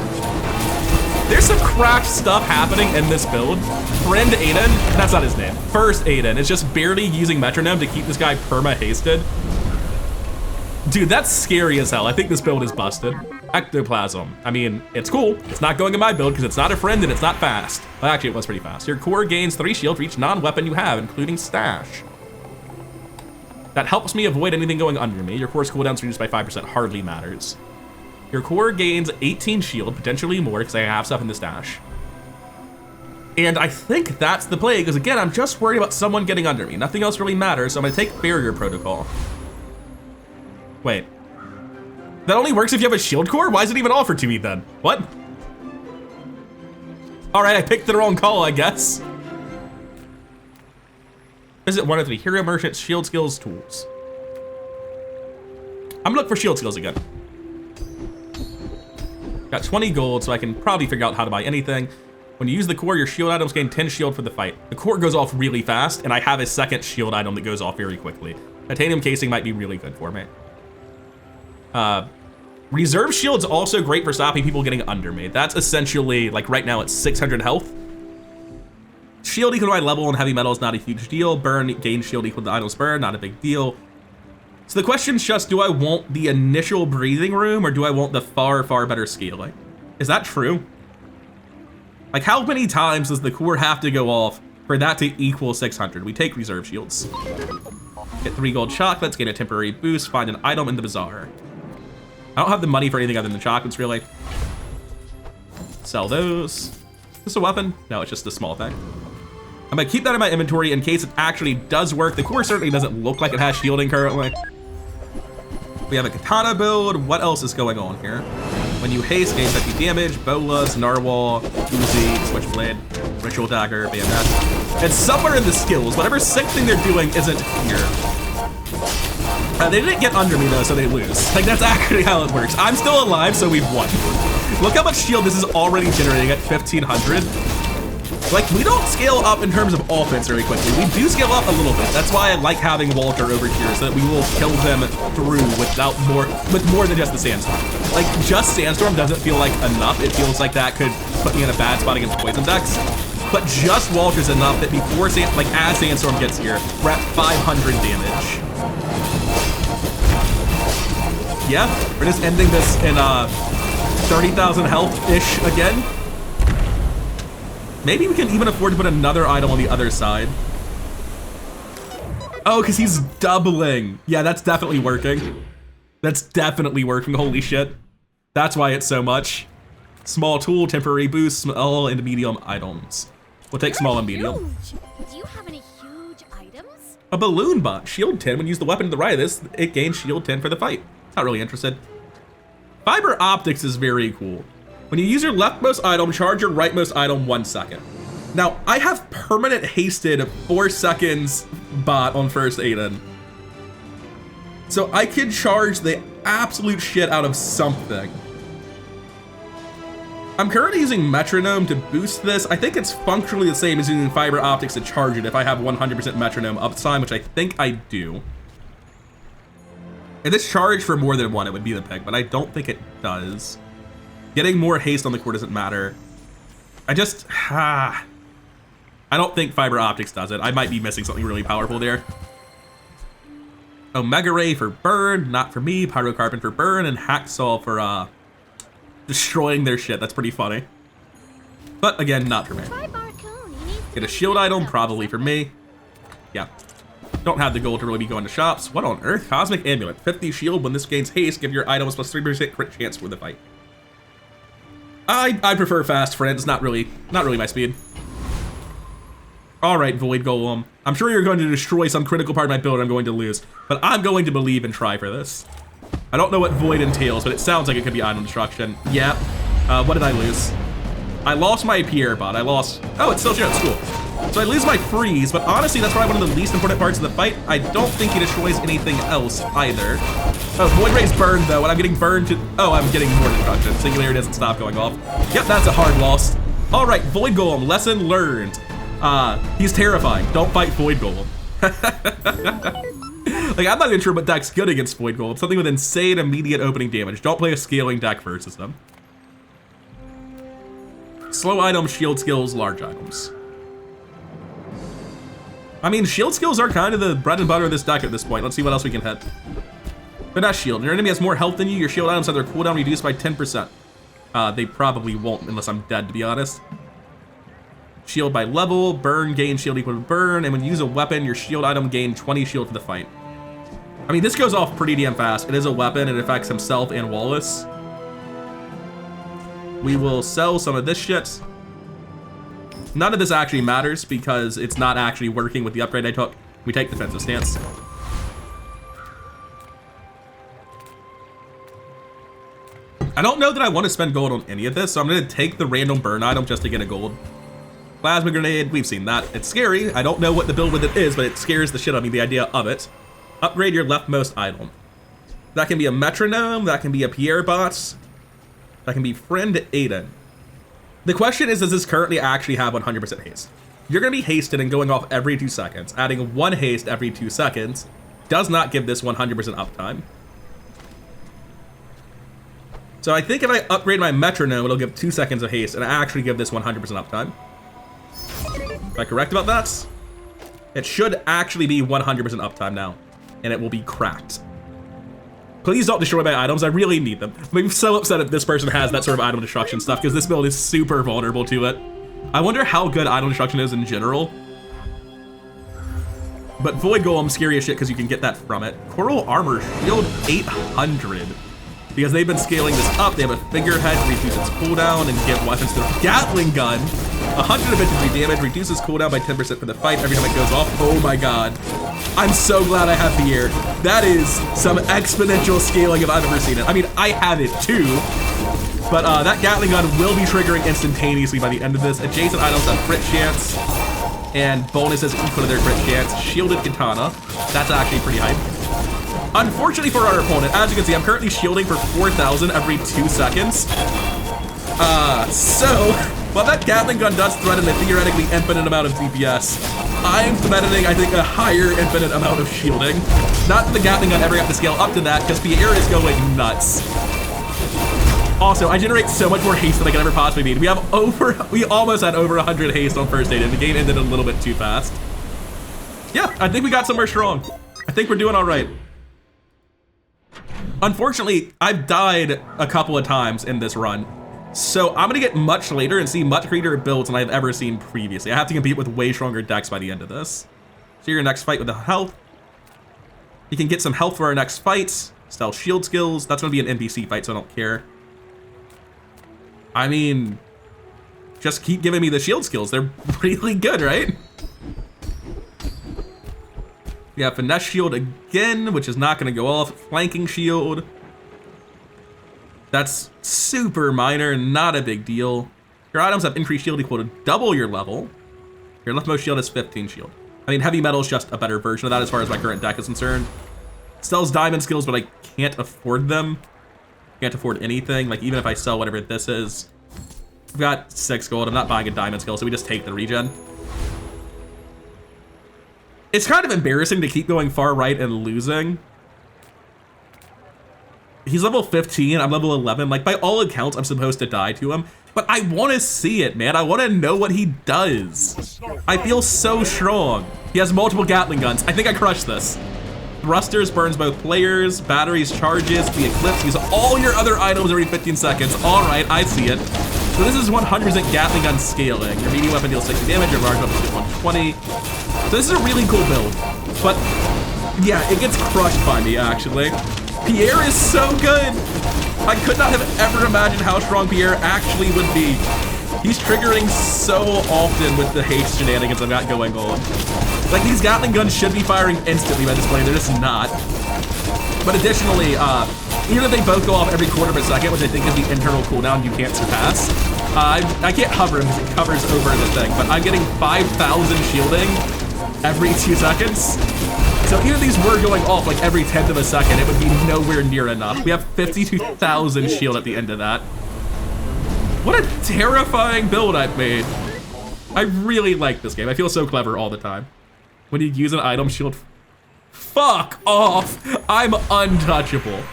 There's some cracked stuff happening in this build. Friend Aiden, that's not his name. First Aiden is just barely using metronome to keep this guy perma-hasted. Dude, that's scary as hell. I think this build is busted. Ectoplasm. I mean, it's cool. It's not going in my build because it's not a friend and it's not fast. Well, actually, it was pretty fast. Your core gains 3 shield for each non-weapon you have, including stash. That helps me avoid anything going under me. Your core's cooldown's reduced by 5%, hardly matters. Your core gains 18 shield, potentially more because I have stuff in the stash. And I think that's the play, because again, I'm just worried about someone getting under me. Nothing else really matters, so I'm gonna take Barrier Protocol. Wait. That only works if you have a shield core? Why is it even offered to me then? What? All right, I picked the wrong call, I guess. Visit one of the Hero Merchant's shield skills tools. I'm gonna look for shield skills again. Got 20 gold, so I can probably figure out how to buy anything. When you use the core, your shield items gain 10 shield for the fight. The core goes off really fast, and I have a second shield item that goes off very quickly. Titanium casing might be really good for me. Reserve shield's also great for stopping people getting under me. That's essentially, like right now, it's 600 health. Shield equal to my level in heavy metal is not a huge deal. Burn, gain shield equal to the item's burn, not a big deal. So the question's just, do I want the initial breathing room or do I want the far, far better scaling? Is that true? Like how many times does the core have to go off for that to equal 600? We take reserve shields. Get 3 gold chocolates, gain a temporary boost, find an item in the bazaar. I don't have the money for anything other than the chocolates really. Sell those. Is this a weapon? No, it's just a small thing. I'm gonna keep that in my inventory in case it actually does work. The core certainly doesn't look like it has shielding currently. We have a katana build. What else is going on here? When you haste, gain 50 damage, bolas, narwhal, Uzi, switchblade, ritual dagger, bayonet. It's somewhere in the skills. Whatever sick thing they're doing isn't here. They didn't get under me though, so they lose. Like, that's actually how it works. I'm still alive, so we've won. Look how much shield this is already generating at 1,500. Like, we don't scale up in terms of offense very quickly. We do scale up a little bit. That's why I like having Walter over here, so that we will kill them through with more than just the Sandstorm. Like, just Sandstorm doesn't feel like enough. It feels like that could put me in a bad spot against poison decks. But just Walter's enough that before as Sandstorm gets here, we're at 500 damage. Yeah, we're just ending this in 30,000 health-ish again. Maybe we can even afford to put another item on the other side. Oh, because he's doubling. Yeah, that's definitely working. That's definitely working, holy shit. That's why it's so much. Small tool, temporary boost, small and medium items. We'll take small and medium. Huge. Do you have any huge items? A balloon bot, shield 10. When you use the weapon to the right of this, it gains shield 10 for the fight. Not really interested. Fiber optics is very cool. When you use your leftmost item, charge your rightmost item 1 second. Now, I have permanent hasted 4 seconds bot on first Aiden. So I could charge the absolute shit out of something. I'm currently using metronome to boost this. I think it's functionally the same as using fiber optics to charge it if I have 100% metronome uptime, which I think I do. If this charged for more than one, it would be the pick, but I don't think it does. Getting more haste on the core doesn't matter. I don't think fiber optics does it. I might be missing something really powerful there. Omega Ray for burn, not for me. Pyrocarbon for burn, and Hacksaw for destroying their shit. That's pretty funny. But again, not for me. Get a shield item, probably for me. Yeah. Don't have the gold to really be going to shops. What on earth? Cosmic Amulet. 50 shield. When this gains haste, give your items plus 3% crit chance for the fight. I prefer fast friends. Not really my speed. All right, Void Golem. I'm sure you're going to destroy some critical part of my build I'm going to lose, but I'm going to believe and try for this. I don't know what Void entails, but it sounds like it could be item destruction. Yeah. What did I lose? I lost my Pierre bot. Oh, it's still here. It's cool. So I lose my freeze, but honestly, that's probably one of the least important parts of the fight. I don't think he destroys anything else either. Oh, Void Ray's burned though, and I'm getting burned to, oh, I'm getting more destruction. Singularity doesn't stop going off. Yep, that's a hard loss. All right, Void Golem, lesson learned. He's terrifying. Don't fight Void Golem. Like, I'm not even sure what deck's good against Void Golem. Something with insane immediate opening damage. Don't play a scaling deck versus them. Slow items, shield skills, large items. I mean, shield skills are kind of the bread and butter of this deck at this point. Let's see what else we can hit. But not shield. Your enemy has more health than you. Your shield items have their cooldown reduced by 10%. They probably won't unless I'm dead, to be honest. Shield by level, burn, gain shield equal to burn, and when you use a weapon, your shield item gain 20 shield for the fight. I mean, this goes off pretty damn fast. It is a weapon, it affects himself and Wallace. We will sell some of this shit. None of this actually matters because it's not actually working with the upgrade I took. We take defensive stance. I don't know that I want to spend gold on any of this, so I'm going to take the random burn item just to get a gold. Plasma grenade, we've seen that. It's scary. I don't know what the build with it is, but it scares the shit out of me, the idea of it. Upgrade your leftmost item. That can be a metronome, that can be a Pierre bot, that can be friend Aiden. The question is, does this currently actually have 100% haste? You're going to be hasted and going off every 2 seconds. Adding 1 haste every 2 seconds does not give this 100% uptime. So I think if I upgrade my metronome, it'll give 2 seconds of haste and actually give this 100% uptime. Am I correct about that? It should actually be 100% uptime now, and it will be cracked. Please don't destroy my items. I really need them. I'm so upset if this person has that sort of item destruction stuff because this build is super vulnerable to it. I wonder how good item destruction is in general. But Void Golem's scary as shit because you can get that from it. Coral Armor Shield 800. Because they've been scaling this up. They have a figurehead to reduce its cooldown and give weapons to the Gatling gun. 153 damage, reduces cooldown by 10% for the fight every time it goes off. Oh my god. I'm so glad I have Pierre. That is some exponential scaling if I've ever seen it. I mean, I have it too. But that Gatling gun will be triggering instantaneously by the end of this. Adjacent items have crit chance and bonuses equal to their crit chance. Shielded Katana. That's actually pretty hype. Unfortunately for our opponent, as you can see, I'm currently shielding for 4,000 every 2 seconds. So, while that Gatling gun does threaten a theoretically infinite amount of DPS, I'm threatening, I think, a higher infinite amount of shielding. Not that the Gatling gun ever got to scale up to that, because Pierre is going nuts. Also, I generate so much more haste than I could ever possibly need. We almost had over 100 haste on first aid, and the game ended a little bit too fast. Yeah, I think we got somewhere strong. I think we're doing all right. Unfortunately, I've died a couple of times in this run, so I'm gonna get much later and see much greater builds than I've ever seen previously. I have to compete with way stronger decks by the end of this. So your next fight with the health. You can get some health for our next fights. Stealth shield skills. That's gonna be an NPC fight, so I don't care. I mean, just keep giving me the shield skills. They're really good, right? We have finesse shield again, which is not gonna go off. Flanking shield. That's super minor, not a big deal. Your items have increased shield equal to double your level. Your leftmost shield is 15 shield. I mean, heavy metal is just a better version of that as far as my current deck is concerned. Sells diamond skills, but I can't afford them. Can't afford anything, like even if I sell whatever this is. I've got 6 gold, I'm not buying a diamond skill, so we just take the regen. It's kind of embarrassing to keep going far right and losing. He's level 15, I'm level 11. Like, by all accounts, I'm supposed to die to him. But I want to see it, man. I want to know what he does. I feel so strong. He has multiple Gatling guns. I think I crushed this. Thrusters burns both players. Batteries charges. The Eclipse. Use all your other items every 15 seconds. All right, I see it. So this is 100% Gatling gun scaling. Your medium weapon deals 60 damage. Your large weapon deals 120. So this is a really cool build. But yeah, it gets crushed by me, actually. Pierre is so good. I could not have ever imagined how strong Pierre actually would be. He's triggering so often with the haste shenanigans I've got going on. Like, these Gatling guns should be firing instantly by this point, they're just not. But additionally, even if they both go off every quarter of a second, which I think is the internal cooldown you can't surpass, I can't hover him because it covers over the thing, but I'm getting 5,000 shielding every 2 seconds. So even if these were going off like every 10th of a second, it would be nowhere near enough. We have 52,000 shield at the end of that. What a terrifying build I've made. I really like this game. I feel so clever all the time. When you use an item shield, fuck off. I'm untouchable.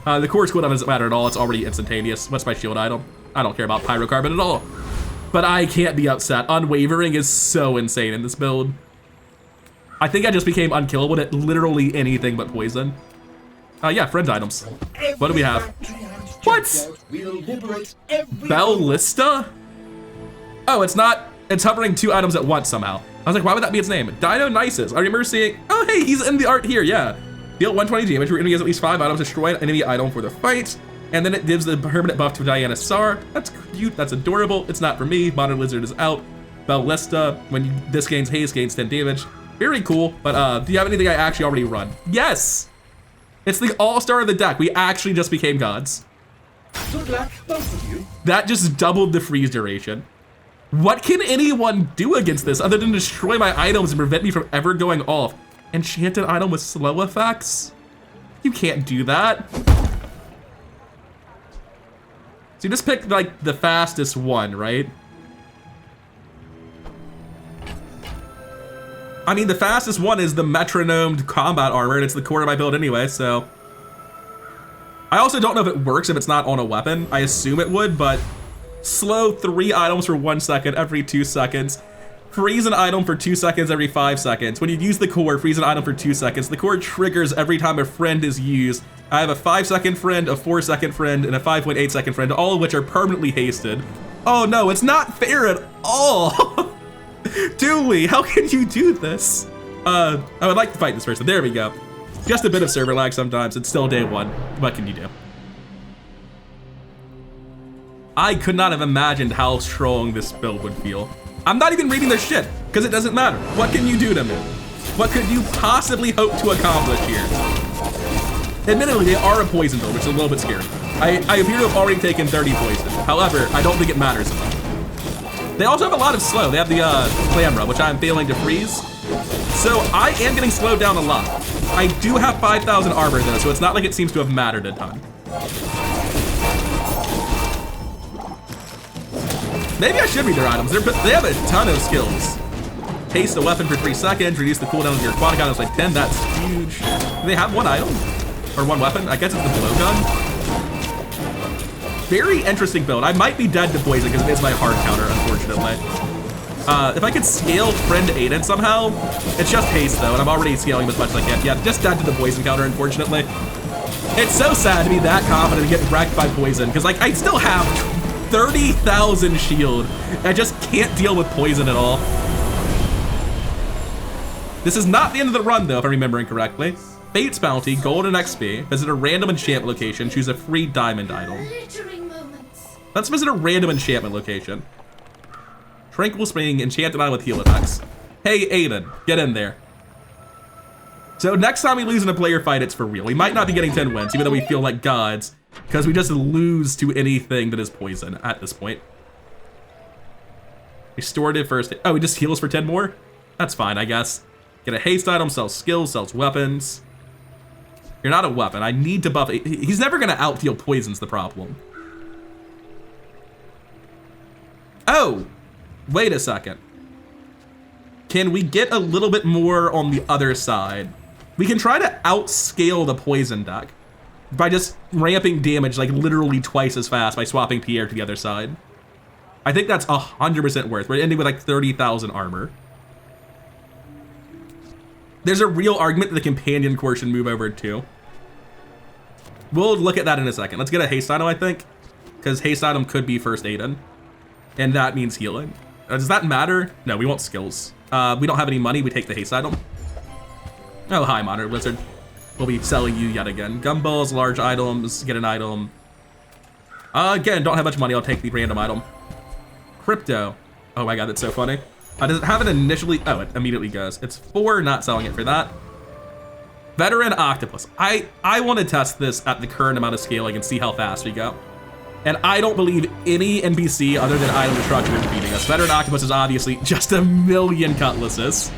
The core cooldown doesn't matter at all. It's already instantaneous. What's my shield item? I don't care about pyrocarbon at all. But I can't be upset. Unwavering is so insane in this build. I think I just became unkillable at literally anything but poison. Yeah, friend items. What do we have? What? Bellista? Oh, it's not. It's hovering 2 items at once somehow. I was like, why would that be its name? Dionysus. I remember seeing. Oh, hey, he's in the art here. Yeah. Deal 120 damage. We're gonna use at least 5 items. Destroy an enemy item for the fight. And then it gives the permanent buff to Diana Sar. That's cute. That's adorable. It's not for me. Modern Lizard is out. Bellista. When this gains haste, gains 10 damage. Very cool, but do you have anything I actually already run? Yes! It's the all-star of the deck. We actually just became gods. Good luck, both of you. That just doubled the freeze duration. What can anyone do against this other than destroy my items and prevent me from ever going off? Enchanted item with slow effects? You can't do that. So you just picked like the fastest one, right? I mean, the fastest one is the metronomed combat armor, and it's the core of my build anyway, so. I also don't know if it works if it's not on a weapon. I assume it would, but slow 3 items for 1 second every 2 seconds. Freeze an item for 2 seconds every 5 seconds. When you use the core, freeze an item for 2 seconds. The core triggers every time a friend is used. I have a 5-second friend, a 4-second friend, and a 5.8-second friend, all of which are permanently hasted. Oh no, it's not fair at all. Dooley, how can you do this? I would like to fight this person. There we go. Just a bit of server lag sometimes. It's still day 1. What can you do? I could not have imagined how strong this build would feel. I'm not even reading their shit, because it doesn't matter. What can you do to me? What could you possibly hope to accomplish here? Admittedly, they are a poison build, which is a little bit scary. I appear to have already taken 30 poison. However, I don't think it matters enough. They also have a lot of slow. They have the Clamra, which I'm failing to freeze. So I am getting slowed down a lot. I do have 5,000 armor though, so it's not like it seems to have mattered a ton. Maybe I should read their items. They have a ton of skills. Haste a weapon for 3 seconds, reduce the cooldown of your aquatic items by 10, that's huge. Do they have one item? Or one weapon? I guess it's the blowgun. Very interesting build. I might be dead to poison because it is my hard counter, unfortunately. If I could scale friend Aiden somehow, it's just haste though, and I'm already scaling as much as I can. Yeah, just dead to the poison counter, unfortunately. It's so sad to be that confident and get wrecked by poison, because like I still have 30,000 shield. I just can't deal with poison at all. This is not the end of the run though, if I'm remembering correctly. Fate's Bounty, Golden XP, visit a random enchantment location, choose a free diamond item. Let's visit a random enchantment location. Tranquil Spring, enchanted item with heal attacks. Hey Aiden, get in there. So next time we lose in a player fight, it's for real. We might not be getting 10 wins, even though we feel like gods, because we just lose to anything that is poison at this point. Restorative first, oh, he just heals for 10 more? That's fine, I guess. Get a haste item, sells skills, sells weapons. You're not a weapon, I need to buff it. He's never gonna outdeal poison's the problem. Oh, wait a second. Can we get a little bit more on the other side? We can try to outscale the poison deck by just ramping damage like literally twice as fast by swapping Pierre to the other side. I think that's 100% worth. We're ending with like 30,000 armor. There's a real argument that the companion core should move over too. We'll look at that in a second. Let's get a haste item, I think, because haste item could be first Aiden, and that means healing. Does that matter? No, we want skills. We don't have any money. We take the haste item. Oh, hi, Modern Wizard. We'll be selling you yet again. Gumballs, large items, get an item. Again, don't have much money. I'll take the random item. Crypto. Oh my god, that's so funny. Does it have it initially? Oh, it immediately goes. It's 4, not selling it for that. Veteran Octopus. I want to test this at the current amount of scaling and see how fast we go. And I don't believe any NPC other than item destruction is beating us. Veteran Octopus is obviously just a million cutlasses.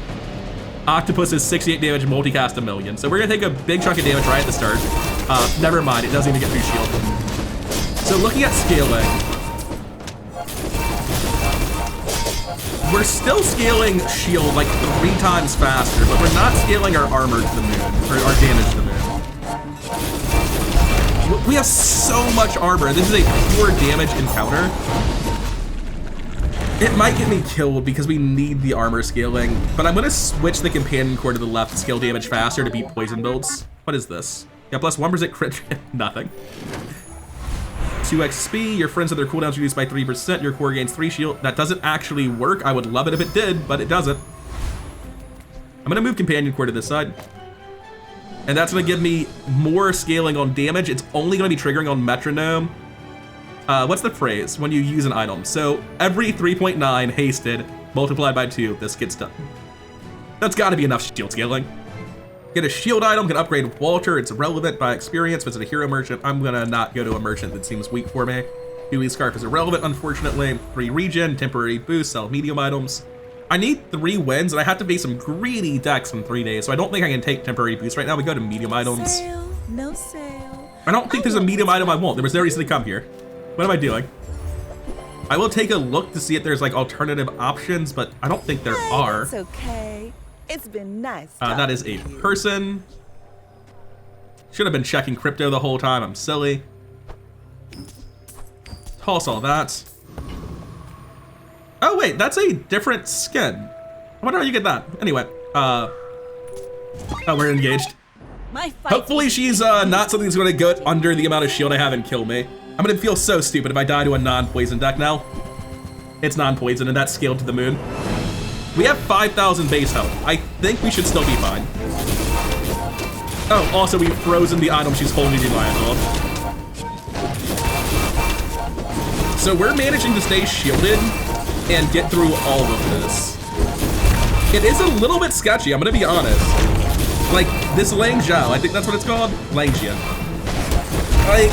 Octopus is 68 damage, multicast 1,000,000. So we're gonna take a big chunk of damage right at the start. Never mind, it doesn't even get through shield. So looking at scaling, we're still scaling shield like 3 times faster, but we're not scaling our armor to the moon, or our damage to the moon. We have so much armor. This is a pure damage encounter. It might get me killed because we need the armor scaling, but I'm gonna switch the companion core to the left to scale damage faster to beat poison builds. What is this? Yeah, plus 1% crit, nothing. 2 XP, your friends have their cooldowns reduced by 3%, your core gains 3 shield. That doesn't actually work. I would love it if it did, but it doesn't. I'm gonna move companion core to this side. And that's gonna give me more scaling on damage. It's only gonna be triggering on metronome. What's the phrase when you use an item? So every 3.9 hasted multiplied by 2, this gets done. That's gotta be enough shield scaling. Get a shield item, can upgrade Walter. It's irrelevant by experience. Visit a hero merchant. I'm gonna not go to a merchant that seems weak for me. Dooley Scarf is irrelevant, unfortunately. 3 regen, temporary boost, sell medium items. I need 3 wins, and I have to face some greedy decks in 3 days, so I don't think I can take temporary boost right now. We go to medium items. Sale, no sale. I don't think there's a medium item I want. There was no reason to come here. What am I doing? I will take a look to see if there's like alternative options, but I don't think there are. It's okay. It's been nice. That is a person. Should have been checking crypto the whole time. I'm silly. Toss all that. Oh wait, that's a different skin. I wonder how you get that. Anyway, oh, we're engaged. Hopefully she's not something that's gonna go under the amount of shield I have and kill me. I'm gonna feel so stupid if I die to a non-poison deck now. It's non-poison and that's scaled to the moon. We have 5,000 base health. I think we should still be fine. Oh, also we've frozen the item she's holding the lion of. So we're managing to stay shielded and get through all of this. It is a little bit sketchy, I'm gonna be honest. Like, this Lang Zhao, I think that's what it's called? Lang Jian. Like,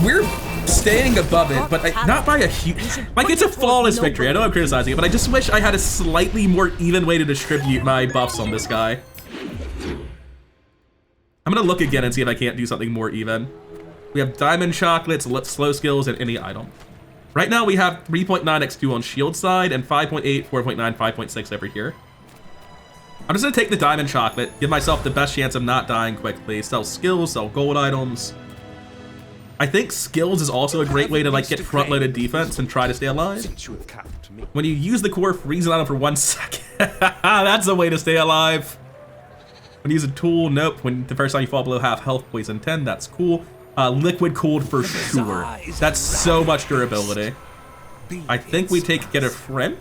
we're staying above it, but not by a huge, like it's a flawless victory. I know I'm criticizing it, but I just wish I had a slightly more even way to distribute my buffs on this guy. I'm gonna look again and see if I can't do something more even. We have diamond chocolates, slow skills, and any item. Right now we have 3.9 x2 on shield side and 5.8, 4.9, 5.6 over here. I'm just gonna take the diamond chocolate, give myself the best chance of not dying quickly, sell skills, sell gold items. I think skills is also a great way to like get front-loaded defense and try to stay alive. When you use the core freeze item for 1 second, that's a way to stay alive. When you use a tool, nope. When the first time you fall below half health, poison 10, that's cool. Liquid cooled for sure. That's so much durability. I think we get a friend.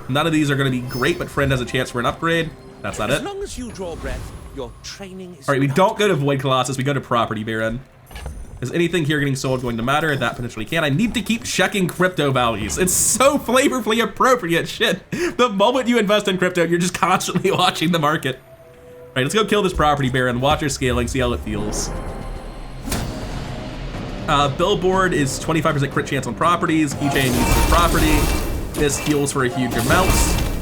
None of these are gonna be great, but friend has a chance for an upgrade. That's not it. As long as you draw breath, your training is. All right, we don't go to Void Colossus, we go to Property Baron. Is anything here getting sold going to matter? That potentially can. I need to keep checking crypto values. It's so flavorfully appropriate shit. The moment you invest in crypto, you're just constantly watching the market. All right, let's go kill this Property Baron, watch her scaling, see how it feels. Billboard is 25% crit chance on properties. Keychain uses the property. This heals for a huge amount.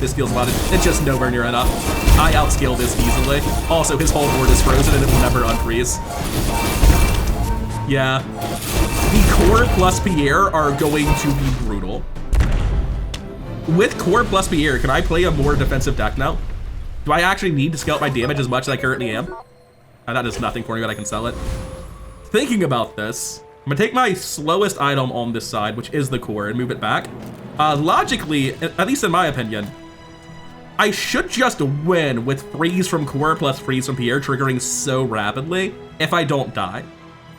This heals a lot of, it's just nowhere near enough. I outscale this easily. Also, his whole board is frozen and it will never unfreeze. Yeah. The core plus Pierre are going to be brutal. With core plus Pierre, can I play a more defensive deck now? Do I actually need to scale up my damage as much as I currently am? That does nothing for me, but I can sell it. Thinking about this, I'm gonna take my slowest item on this side, which is the core, and move it back. Logically, at least in my opinion, I should just win with freeze from core plus freeze from Pierre triggering so rapidly if I don't die.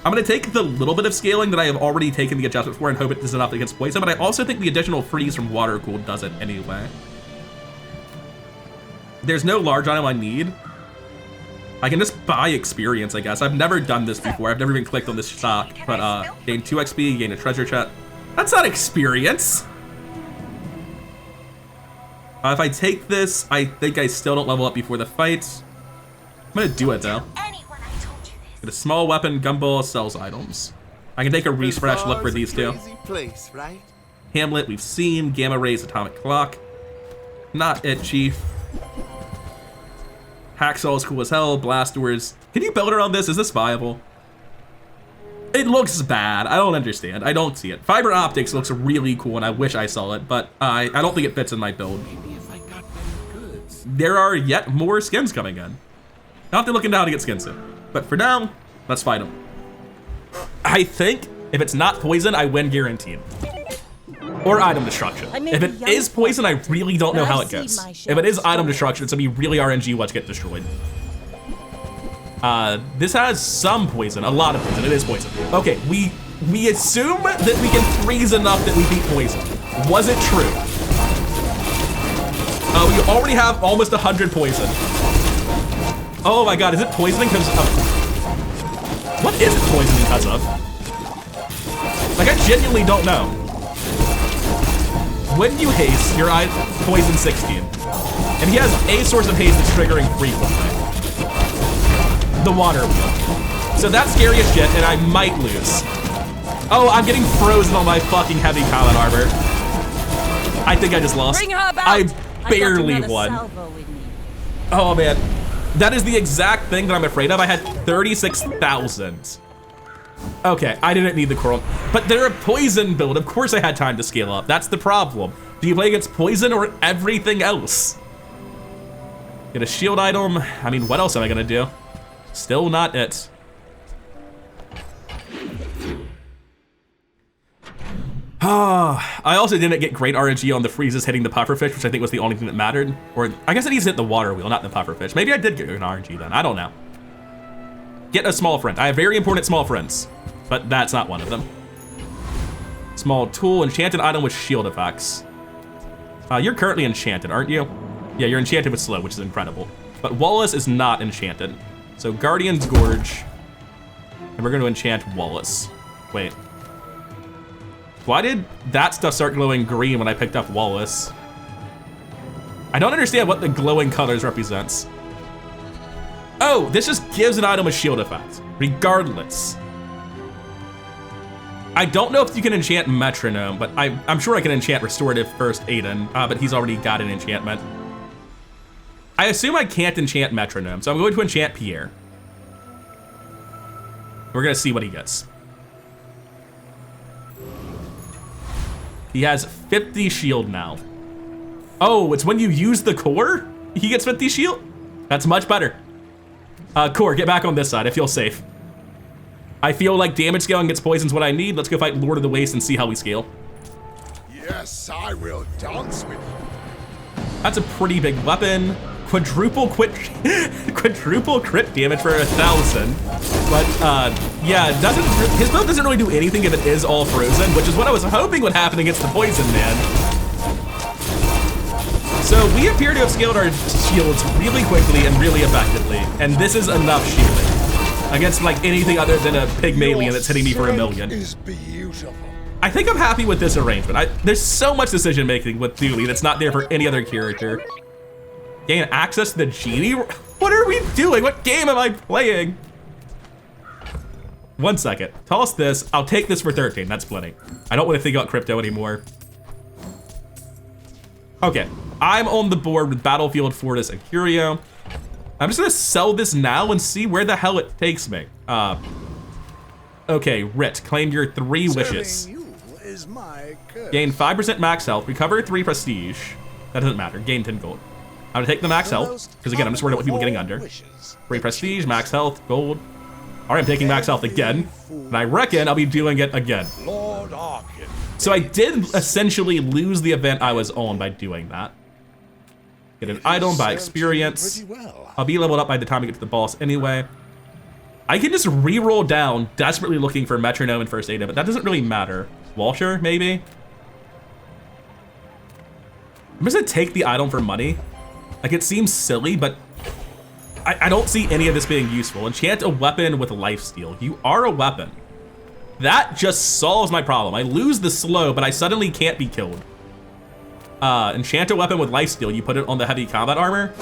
I'm gonna take the little bit of scaling that I have already taken the adjustment for and hope it is enough against poison, but I also think the additional freeze from water cool does it anyway. There's no large item I need. I can just buy experience, I guess. I've never done this before. I've never even clicked on this stock, but gain 2 XP, gain a treasure chest. That's not experience. If I take this, I think I still don't level up before the fight. I'm gonna do it though. Get a small weapon, gumball, sells items. I can take a refresh look for these two. Place, right? Hamlet, we've seen. Gamma rays, atomic clock. Not it, chief. Hacksaw is cool as hell. Blast doors. Can you build around this? Is this viable? It looks bad. I don't understand. I don't see it. Fiber optics looks really cool, and I wish I saw it, but I don't think it fits in my build. Maybe if I got better goods. There are yet more skins coming in. I'll have to look into how to get skins soon. But for now, let's fight them. I think if it's not poison, I win guaranteed. Or item destruction. If it is poison, I really don't know how it goes. If it is item destruction, it's gonna be really RNG what's get destroyed. This has some poison, a lot of poison. It is poison. Okay, we assume that we can freeze enough that we beat poison. Was it true? We already have almost 100 poison. Oh my god, is it poisoning because of... What is it poisoning because of? Like, I genuinely don't know. When you haste, your eye poison 16. And he has a source of haste that's triggering frequently. The water wheel. So that's scary as shit, and I might lose. Oh, I'm getting frozen on my fucking heavy combat armor. I think I just lost. Bring her about. I barely won. Oh man. That is the exact thing that I'm afraid of. I had 36,000. Okay, I didn't need the coral, but they're a poison build. Of course I had time to scale up. That's the problem. Do you play against poison or everything else? Get a shield item. I mean, what else am I gonna do? Still not it. I also didn't get great RNG on the freezes hitting the pufferfish, which I think was the only thing that mattered. Or I guess it needs to hit the water wheel, not the pufferfish. Maybe I did get an RNG then, I don't know. Get a small friend. I have very important small friends, but that's not one of them. Small tool, enchanted item with shield effects. You're currently enchanted, aren't you? Yeah, you're enchanted with slow, which is incredible. But Wallace is not enchanted. So Guardian's Gorge, and we're gonna enchant Wallace. Wait. Why did that stuff start glowing green when I picked up Wallace? I don't understand what the glowing colors represents. Oh, this just gives an item a shield effect, regardless. I don't know if you can enchant Metronome, but I'm sure I can enchant Restorative First Aiden, but he's already got an enchantment. I assume I can't enchant Metronome, so I'm going to enchant Pierre. We're gonna see what he gets. He has 50 shield now. Oh, it's when you use the core? He gets 50 shield? That's much better. Core, get back on this side. I feel safe. I feel like damage scaling gets poison's what I need. Let's go fight Lord of the Waste and see how we scale. Yes, I will dance with you. That's a pretty big weapon. Quadruple crit damage for 1,000. But yeah, his build doesn't really do anything if it is all frozen, which is what I was hoping would happen against the Poison Man. So we appear to have scaled our shields really quickly and really effectively, and this is enough shielding against like anything other than a Pygmalion that's hitting me for 1,000,000. Is beautiful. I think I'm happy with this arrangement. There's so much decision making with Dooley that's not there for any other character. Gain access to the genie? What are we doing? What game am I playing? 1 second. Toss this. I'll take this for 13. That's plenty. I don't want to think about crypto anymore. Okay. I'm on the board with Battlefield, Fortis, and Curio. I'm just gonna sell this now and see where the hell it takes me. Okay, Rit, claim your 3 wishes. Serving you is my curse. Gain 5% max health, recover 3 prestige. That doesn't matter, gain 10 gold. I'm gonna take the max health, because again, I'm just worried about people getting under. 3 prestige, max health, gold. All right, I'm taking max health again, and I reckon I'll be doing it again. Lord Arkin. So I did essentially lose the event I was on by doing that. Get an item by experience. Pretty well. I'll be leveled up by the time I get to the boss anyway. I can just re-roll down, desperately looking for Metronome and First Aid, but that doesn't really matter. Walsher, maybe? I'm just gonna take the item for money. Like, it seems silly, but I don't see any of this being useful. Enchant a weapon with lifesteal. You are a weapon. That just solves my problem. I lose the slow, but I suddenly can't be killed. Enchant a weapon with lifesteal. You put it on the heavy combat armor,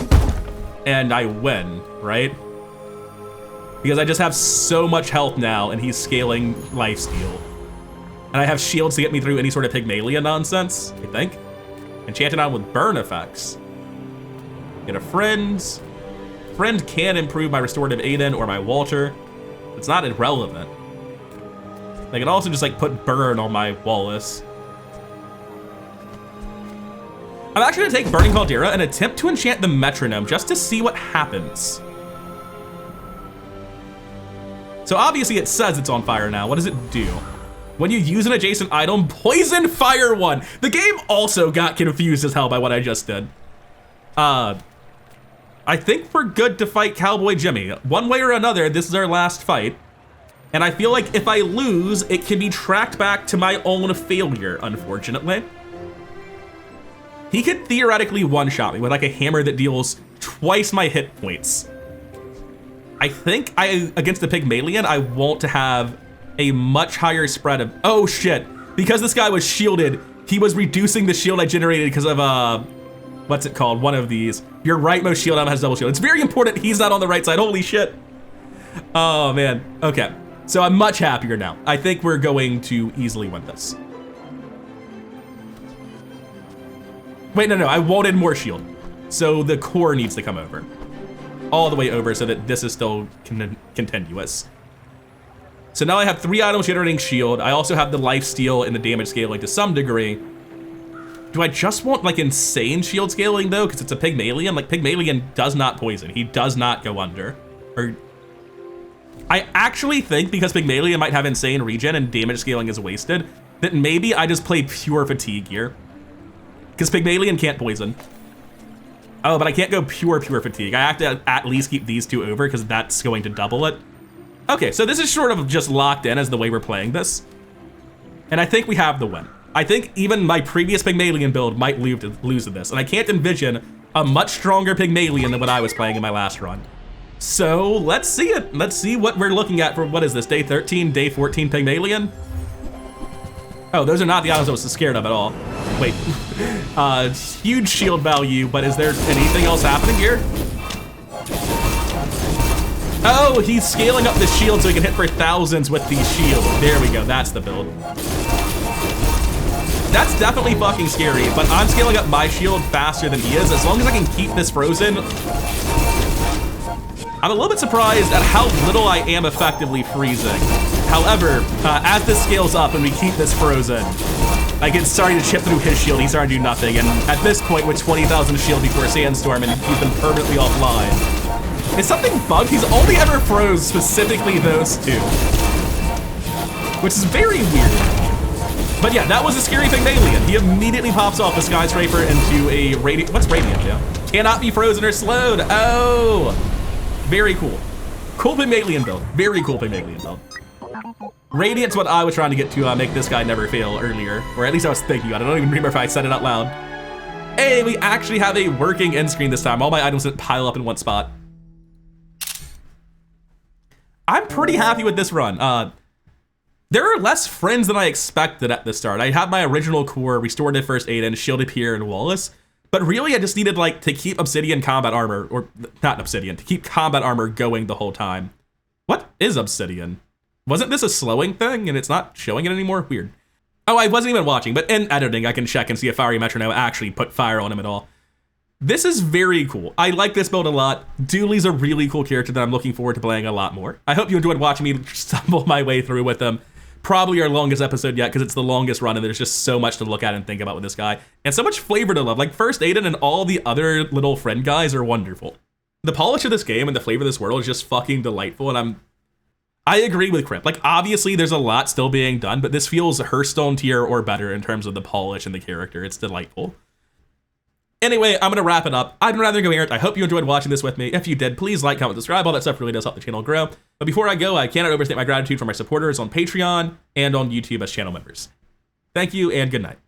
and I win, right? Because I just have so much health now, and he's scaling lifesteal. And I have shields to get me through any sort of Pygmalion nonsense, I think. Enchant it on with burn effects. Get a friend. Friend can improve my restorative Aiden or my Walter. It's not irrelevant. I can also just like put burn on my Wallace. I'm actually gonna take Burning Caldera and attempt to enchant the Metronome just to see what happens. So obviously it says it's on fire now. What does it do? When you use an adjacent item, poison fire one. The game also got confused as hell by what I just did. I think we're good to fight Cowboy Jimmy. One way or another, this is our last fight. And I feel like if I lose, it can be tracked back to my own failure, unfortunately. He could theoretically one-shot me with like a hammer that deals twice my hit points. I think against the Pygmalion, I want to have a much higher spread of, oh shit. Because this guy was shielded, he was reducing the shield I generated because of, what's it called? One of these. Your rightmost shield has double shield. It's very important he's not on the right side, holy shit. Oh man, okay. So I'm much happier now. I think we're going to easily win this. Wait, no, I wanted more shield. So the core needs to come over. All the way over so that this is still continuous. So now I have 3 items generating shield. I also have the lifesteal and the damage scaling to some degree. Do I just want like insane shield scaling though? Because it's a Pygmalion. Like Pygmalion does not poison. He does not go under. Or I actually think because Pygmalion might have insane regen and damage scaling is wasted, that maybe I just play pure fatigue here. Because Pygmalion can't poison. Oh, but I can't go pure fatigue. I have to at least keep these 2 over because that's going to double it. Okay, so this is sort of just locked in as the way we're playing this. And I think we have the win. I think even my previous Pygmalion build might lose to this. And I can't envision a much stronger Pygmalion than what I was playing in my last run. So let's see it. Let's see what we're looking at for, what is this, day 13, day 14 Pygmalion? Oh, those are not the items I was scared of at all. Wait, huge shield value, but is there anything else happening here? Oh, he's scaling up the shield so he can hit for thousands with the shield. There we go, that's the build. That's definitely fucking scary, but I'm scaling up my shield faster than he is. As long as I can keep this frozen, I'm a little bit surprised at how little I am effectively freezing. However, as this scales up and we keep this frozen, like it's starting to chip through his shield, he's starting to do nothing. And at this point, with 20,000 shield before Sandstorm, and he's been permanently offline. Is something bugged? He's only ever froze specifically those two, which is very weird. But yeah, that was a scary Pygmalion. He immediately pops off a skyscraper into a radiant. What's radiant? Yeah, cannot be frozen or slowed. Oh, very cool. Cool Pygmalion build. Very cool Pygmalion build. Radiant's what I was trying to get to make this guy never fail earlier, or at least I was thinking about it. I don't even remember if I said it out loud. Hey, we actually have a working end screen this time. All my items didn't pile up in one spot. I'm pretty happy with this run. There are less friends than I expected at the start. I have my original core, restorative first aid, and shielded Pierre and Wallace. But really, I just needed like to keep obsidian combat armor, or not obsidian, to keep combat armor going the whole time. What is obsidian? Wasn't this a slowing thing and it's not showing it anymore? Weird. Oh, I wasn't even watching, but in editing, I can check and see if Fiery Metronome actually put fire on him at all. This is very cool. I like this build a lot. Dooley's a really cool character that I'm looking forward to playing a lot more. I hope you enjoyed watching me stumble my way through with him. Probably our longest episode yet, because it's the longest run and there's just so much to look at and think about with this guy. And so much flavor to love. Like First Aiden and all the other little friend guys are wonderful. The polish of this game and the flavor of this world is just fucking delightful, and I agree with Crip. Like, obviously there's a lot still being done, but this feels Hearthstone tier or better in terms of the polish and the character. It's delightful. Anyway, I'm gonna wrap it up. I'd rather go Eric. I hope you enjoyed watching this with me. If you did, please like, comment, subscribe. All that stuff really does help the channel grow. But before I go, I cannot overstate my gratitude for my supporters on Patreon and on YouTube as channel members. Thank you and good night.